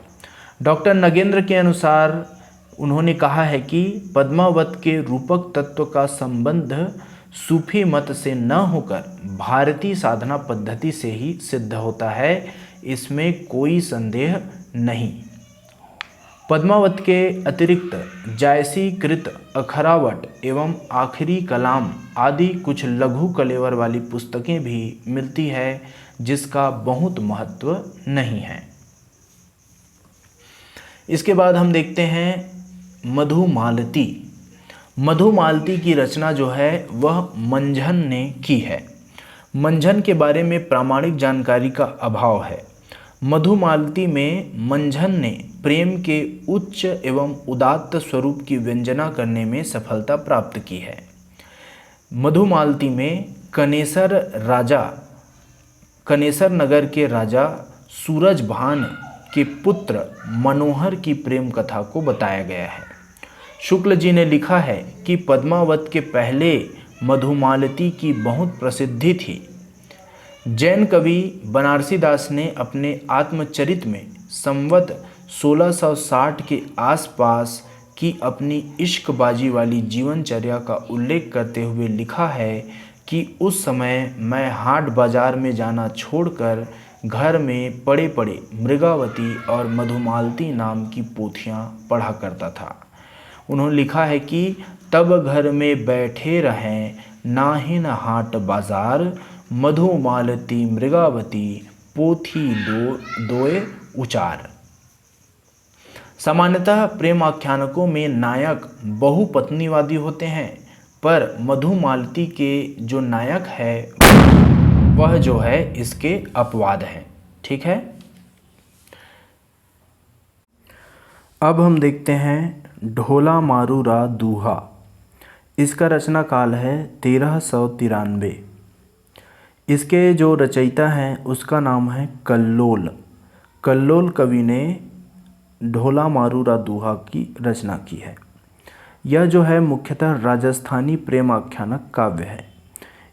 डॉक्टर नगेंद्र के अनुसार उन्होंने कहा है कि पद्मावत के रूपक तत्व का संबंध सूफी मत से न होकर भारतीय साधना पद्धति से ही सिद्ध होता है, इसमें कोई संदेह नहीं। पद्मावत के अतिरिक्त जायसी कृत अखरावट एवं आखिरी कलाम आदि कुछ लघु कलेवर वाली पुस्तकें भी मिलती है जिसका बहुत महत्व नहीं है। इसके बाद हम देखते हैं मधुमालती। मधुमालती की रचना जो है वह मंझन ने की है। मंझन के बारे में प्रामाणिक जानकारी का अभाव है। मधुमालती में मंझन ने प्रेम के उच्च एवं उदात्त स्वरूप की व्यंजना करने में सफलता प्राप्त की है। मधुमालती में कनेसर नगर के राजा सूरजभान के पुत्र मनोहर की प्रेम कथा को बताया गया है। शुक्ल जी ने लिखा है कि पद्मावत के पहले मधुमालती की बहुत प्रसिद्धि थी। जैन कवि बनारसी दास ने अपने आत्मचरित में संवत 1660 के आसपास की अपनी इश्कबाजी वाली जीवनचर्या का उल्लेख करते हुए लिखा है कि उस समय मैं हाट बाजार में जाना छोड़कर घर में पड़े पड़े मृगावती और मधुमालती नाम की पोथियाँ पढ़ा करता था। उन्होंने लिखा है कि तब घर में बैठे रहें नाहिन हाट बाजार, मधुमालती मृगावती पोथी दोए उचार। सामान्यतः प्रेम आख्यानकों में नायक बहुपत्नीवादी होते हैं, पर मधुमालती के जो नायक है वह जो है इसके अपवाद हैं। ठीक है। अब हम देखते हैं ढोला मारूरा दूहा। इसका रचना काल है 1393। इसके जो रचयिता हैं उसका नाम है कल्लोल। कल्लोल कवि ने ढोला मारूरा दूहा की रचना की है। यह जो है मुख्यतः राजस्थानी प्रेम आख्यानक काव्य है।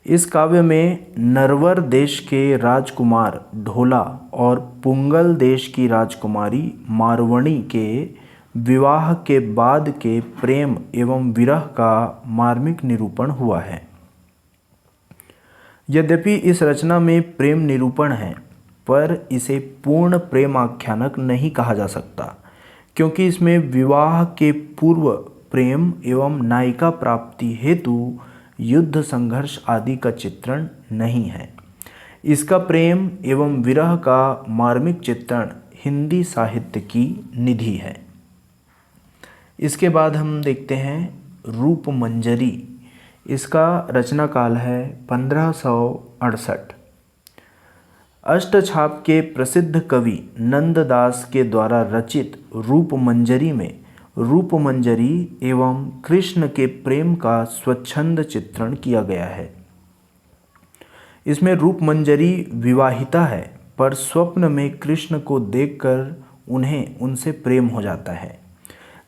इस काव्य में नरवर देश के राजकुमार ढोला और पुंगल देश की राजकुमारी मारवणी के विवाह के बाद के प्रेम एवं विरह का मार्मिक निरूपण हुआ है। यद्यपि इस रचना में प्रेम निरूपण है, पर इसे पूर्ण प्रेम आख्यानक नहीं कहा जा सकता, क्योंकि इसमें विवाह के पूर्व प्रेम एवं नायिका प्राप्ति हेतु युद्ध संघर्ष आदि का चित्रण नहीं है। इसका प्रेम एवं विरह का मार्मिक चित्रण हिंदी साहित्य की निधि है। इसके बाद हम देखते हैं रूपमंजरी। इसका रचना काल है 1568। अष्टछाप के प्रसिद्ध कवि नंददास के द्वारा रचित रूपमंजरी में रूपमंजरी एवं कृष्ण के प्रेम का स्वच्छंद चित्रण किया गया है। इसमें रूपमंजरी विवाहिता है, पर स्वप्न में कृष्ण को देखकर उन्हें उनसे प्रेम हो जाता है।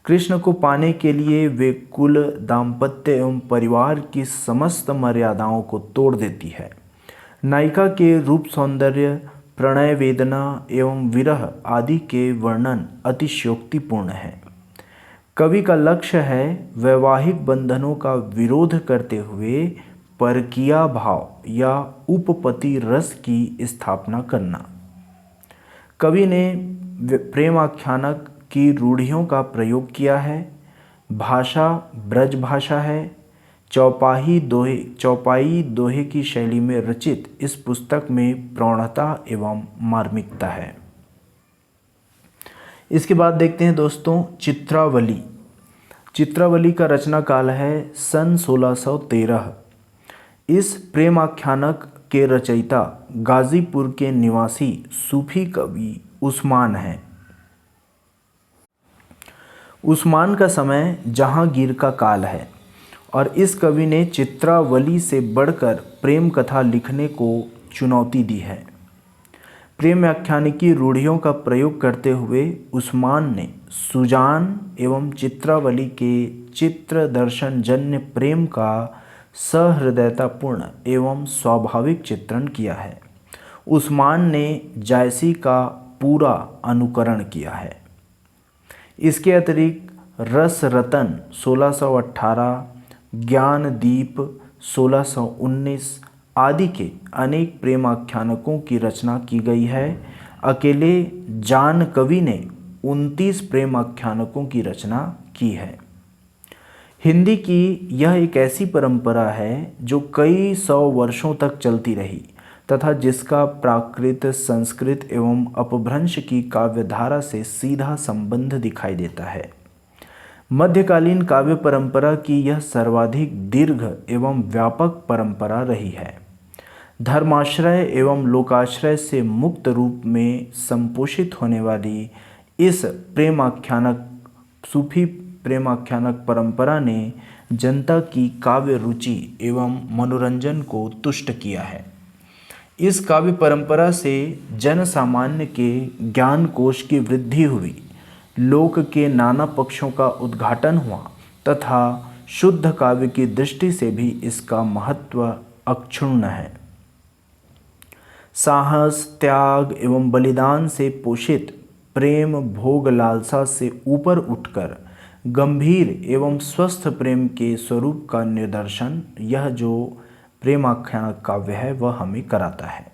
कृष्ण को पाने के लिए वे कुल, दाम्पत्य एवं परिवार की समस्त मर्यादाओं को तोड़ देती है। नायिका के रूप सौंदर्य, प्रणय वेदना एवं विरह आदि के वर्णन अतिशयोक्तिपूर्ण है। कवि का लक्ष्य है वैवाहिक बंधनों का विरोध करते हुए परकीया भाव या उपपति रस की स्थापना करना। कवि ने प्रेम आख्यानक की रूढ़ियों का प्रयोग किया है। भाषा ब्रज भाषा है। चौपाई दोहे की शैली में रचित इस पुस्तक में प्रौढ़ता एवं मार्मिकता है। इसके बाद देखते हैं दोस्तों चित्रावली। चित्रावली का रचना काल है सन 1613। इस प्रेम आख्यानक के रचयिता गाजीपुर के निवासी सूफी कवि उस्मान हैं। उस्मान का समय जहांगीर का काल है और इस कवि ने चित्रावली से बढ़कर प्रेम कथा लिखने को चुनौती दी है। प्रेम आख्यानिकी रूढ़ियों का प्रयोग करते हुए उस्मान ने सुजान एवं चित्रावली के चित्र दर्शन जन्य प्रेम का सहृदयतापूर्ण एवं स्वाभाविक चित्रण किया है। उस्मान ने जायसी का पूरा अनुकरण किया है। इसके अतिरिक्त रस रतन 1618, ज्ञानदीप 1619 आदि के अनेक प्रेम आख्यानकों की रचना की गई है। अकेले जान कवि ने 29 प्रेम आख्यानकों की रचना की है। हिंदी की यह एक ऐसी परंपरा है जो कई सौ वर्षों तक चलती रही तथा जिसका प्राकृत, संस्कृत एवं अपभ्रंश की काव्यधारा से सीधा संबंध दिखाई देता है। मध्यकालीन काव्य परंपरा की यह सर्वाधिक दीर्घ एवं व्यापक परंपरा रही है। धर्माश्रय एवं लोकाश्रय से मुक्त रूप में संपोषित होने वाली इस सूफी प्रेमाख्यानक परंपरा ने जनता की काव्य रुचि एवं मनोरंजन को तुष्ट किया है। इस काव्य परंपरा से जन सामान्य के ज्ञान कोश की वृद्धि हुई, लोक के नाना पक्षों का उद्घाटन हुआ तथा शुद्ध काव्य की दृष्टि से भी इसका महत्व अक्षुण्ण है। साहस, त्याग एवं बलिदान से पोषित प्रेम भोग लालसा से ऊपर उठकर गंभीर एवं स्वस्थ प्रेम के स्वरूप का निदर्शन यह जो प्रेमाख्यानक काव्य है वह हमें कराता है।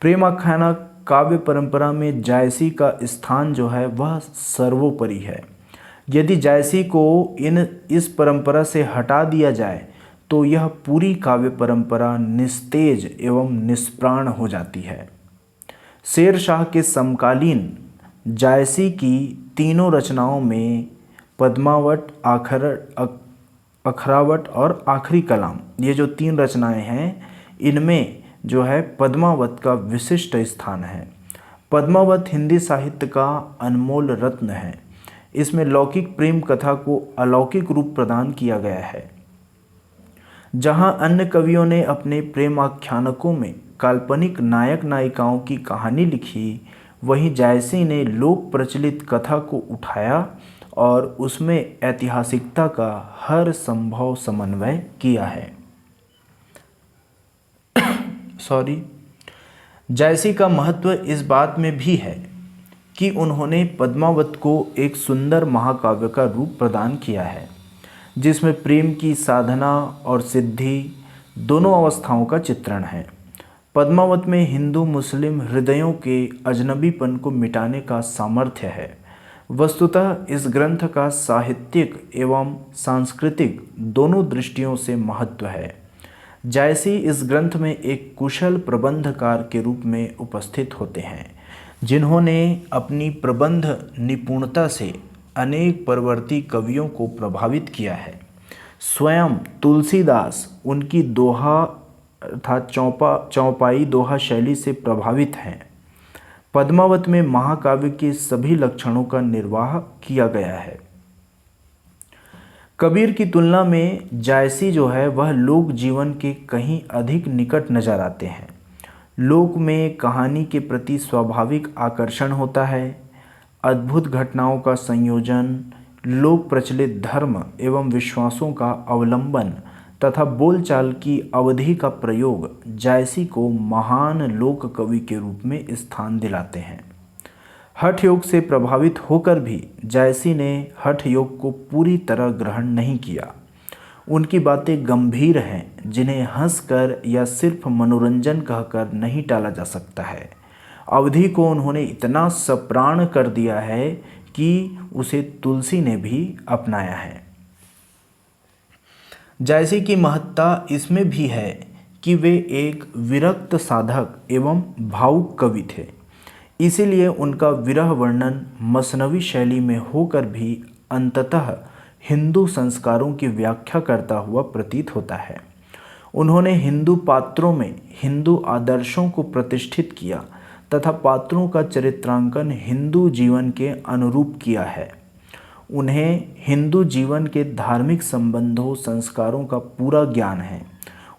प्रेमाख्यानक काव्य परंपरा में जायसी का स्थान जो है वह सर्वोपरि है। यदि जायसी को इस परंपरा से हटा दिया जाए तो यह पूरी काव्य परंपरा निस्तेज एवं निष्प्राण हो जाती है। शेर शाह के समकालीन जायसी की तीनों रचनाओं में पद्मावत, अखरावत और आखिरी कलाम, ये जो 3 रचनाएं हैं इनमें जो है पद्मावत का विशिष्ट स्थान है। पद्मावत हिंदी साहित्य का अनमोल रत्न है। इसमें लौकिक प्रेम कथा को अलौकिक रूप प्रदान किया गया है। जहां अन्य कवियों ने अपने प्रेमाख्यानकों में काल्पनिक नायक नायिकाओं की कहानी लिखी, वहीं जायसी ने लोक प्रचलित कथा को उठाया और उसमें ऐतिहासिकता का हर संभव समन्वय किया है। जायसी का महत्व इस बात में भी है कि उन्होंने पद्मावत को एक सुंदर महाकाव्य का रूप प्रदान किया है, जिसमें प्रेम की साधना और सिद्धि दोनों अवस्थाओं का चित्रण है। पद्मावत में हिंदू मुस्लिम हृदयों के अजनबीपन को मिटाने का सामर्थ्य है। वस्तुतः इस ग्रंथ का साहित्यिक एवं सांस्कृतिक दोनों दृष्टियों से महत्व है। जायसी इस ग्रंथ में एक कुशल प्रबंधकार के रूप में उपस्थित होते हैं, जिन्होंने अपनी प्रबंध निपुणता से अनेक परवर्ती कवियों को प्रभावित किया है। स्वयं तुलसीदास उनकी दोहा अर्थात चौपाई दोहा शैली से प्रभावित हैं। पद्मावत में महाकाव्य के सभी लक्षणों का निर्वाह किया गया है। कबीर की तुलना में जायसी जो है वह लोक जीवन के कहीं अधिक निकट नजर आते हैं। लोक में कहानी के प्रति स्वाभाविक आकर्षण होता है। अद्भुत घटनाओं का संयोजन, लोक प्रचलित धर्म एवं विश्वासों का अवलंबन तथा बोलचाल की अवधि का प्रयोग जायसी को महान लोक कवि के रूप में स्थान दिलाते हैं। हठ योग से प्रभावित होकर भी जायसी ने हठ योग को पूरी तरह ग्रहण नहीं किया। उनकी बातें गंभीर हैं, जिन्हें हंसकर या सिर्फ मनोरंजन कहकर नहीं टाला जा सकता है। अवधि को उन्होंने इतना सप्राण कर दिया है कि उसे तुलसी ने भी अपनाया है। जायसी की महत्ता इसमें भी है कि वे एक विरक्त साधक एवं भावुक कवि थे। इसीलिए उनका विरह वर्णन मसनवी शैली में होकर भी अंततः हिंदू संस्कारों की व्याख्या करता हुआ प्रतीत होता है। उन्होंने हिंदू पात्रों में हिंदू आदर्शों को प्रतिष्ठित किया तथा पात्रों का चरित्रांकन हिंदू जीवन के अनुरूप किया है। उन्हें हिंदू जीवन के धार्मिक संबंधों संस्कारों का पूरा ज्ञान है।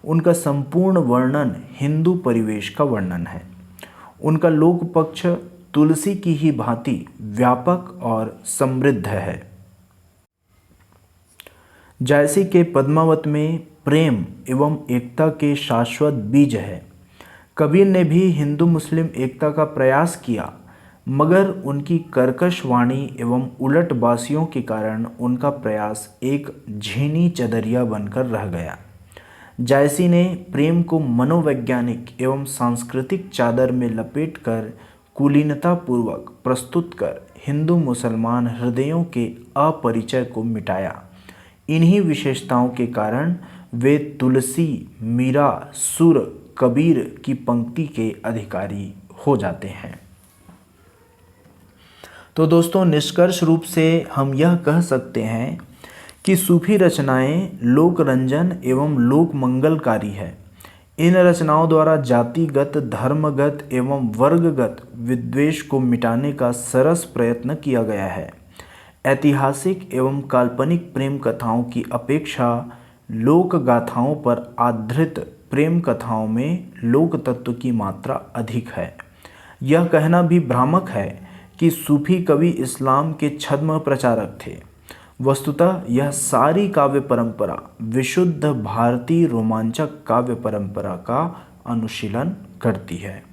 उनका संपूर्ण वर्णन हिंदू परिवेश का वर्णन है। उनका लोक पक्ष तुलसी की ही भांति व्यापक और समृद्ध है। जायसी के पद्मावत में प्रेम एवं एकता के शाश्वत बीज है। कबीर ने भी हिंदू मुस्लिम एकता का प्रयास किया, मगर उनकी कर्कश वाणी एवं उलटबाजियों के कारण उनका प्रयास एक झीनी चदरिया बनकर रह गया। जायसी ने प्रेम को मनोवैज्ञानिक एवं सांस्कृतिक चादर में लपेटकर कुलीनतापूर्वक प्रस्तुत कर हिंदू मुसलमान हृदयों के अपरिचय को मिटाया। इन्हीं विशेषताओं के कारण वे तुलसी, मीरा, सुर, कबीर की पंक्ति के अधिकारी हो जाते हैं। तो दोस्तों, निष्कर्ष रूप से हम यह कह सकते हैं कि सूफी रचनाएं लोक रंजन एवं लोक मंगलकारी है। इन रचनाओं द्वारा जातिगत, धर्मगत एवं वर्गगत विद्वेष को मिटाने का सरस प्रयत्न किया गया है। ऐतिहासिक एवं काल्पनिक प्रेम कथाओं की अपेक्षा लोक गाथाओं पर आधारित प्रेम कथाओं में लोक तत्व की मात्रा अधिक है। यह कहना भी भ्रामक है कि सूफी कवि इस्लाम के छद्म प्रचारक थे। वस्तुतः यह सारी काव्य परंपरा विशुद्ध भारतीय रोमांचक काव्य परंपरा का अनुशीलन करती है।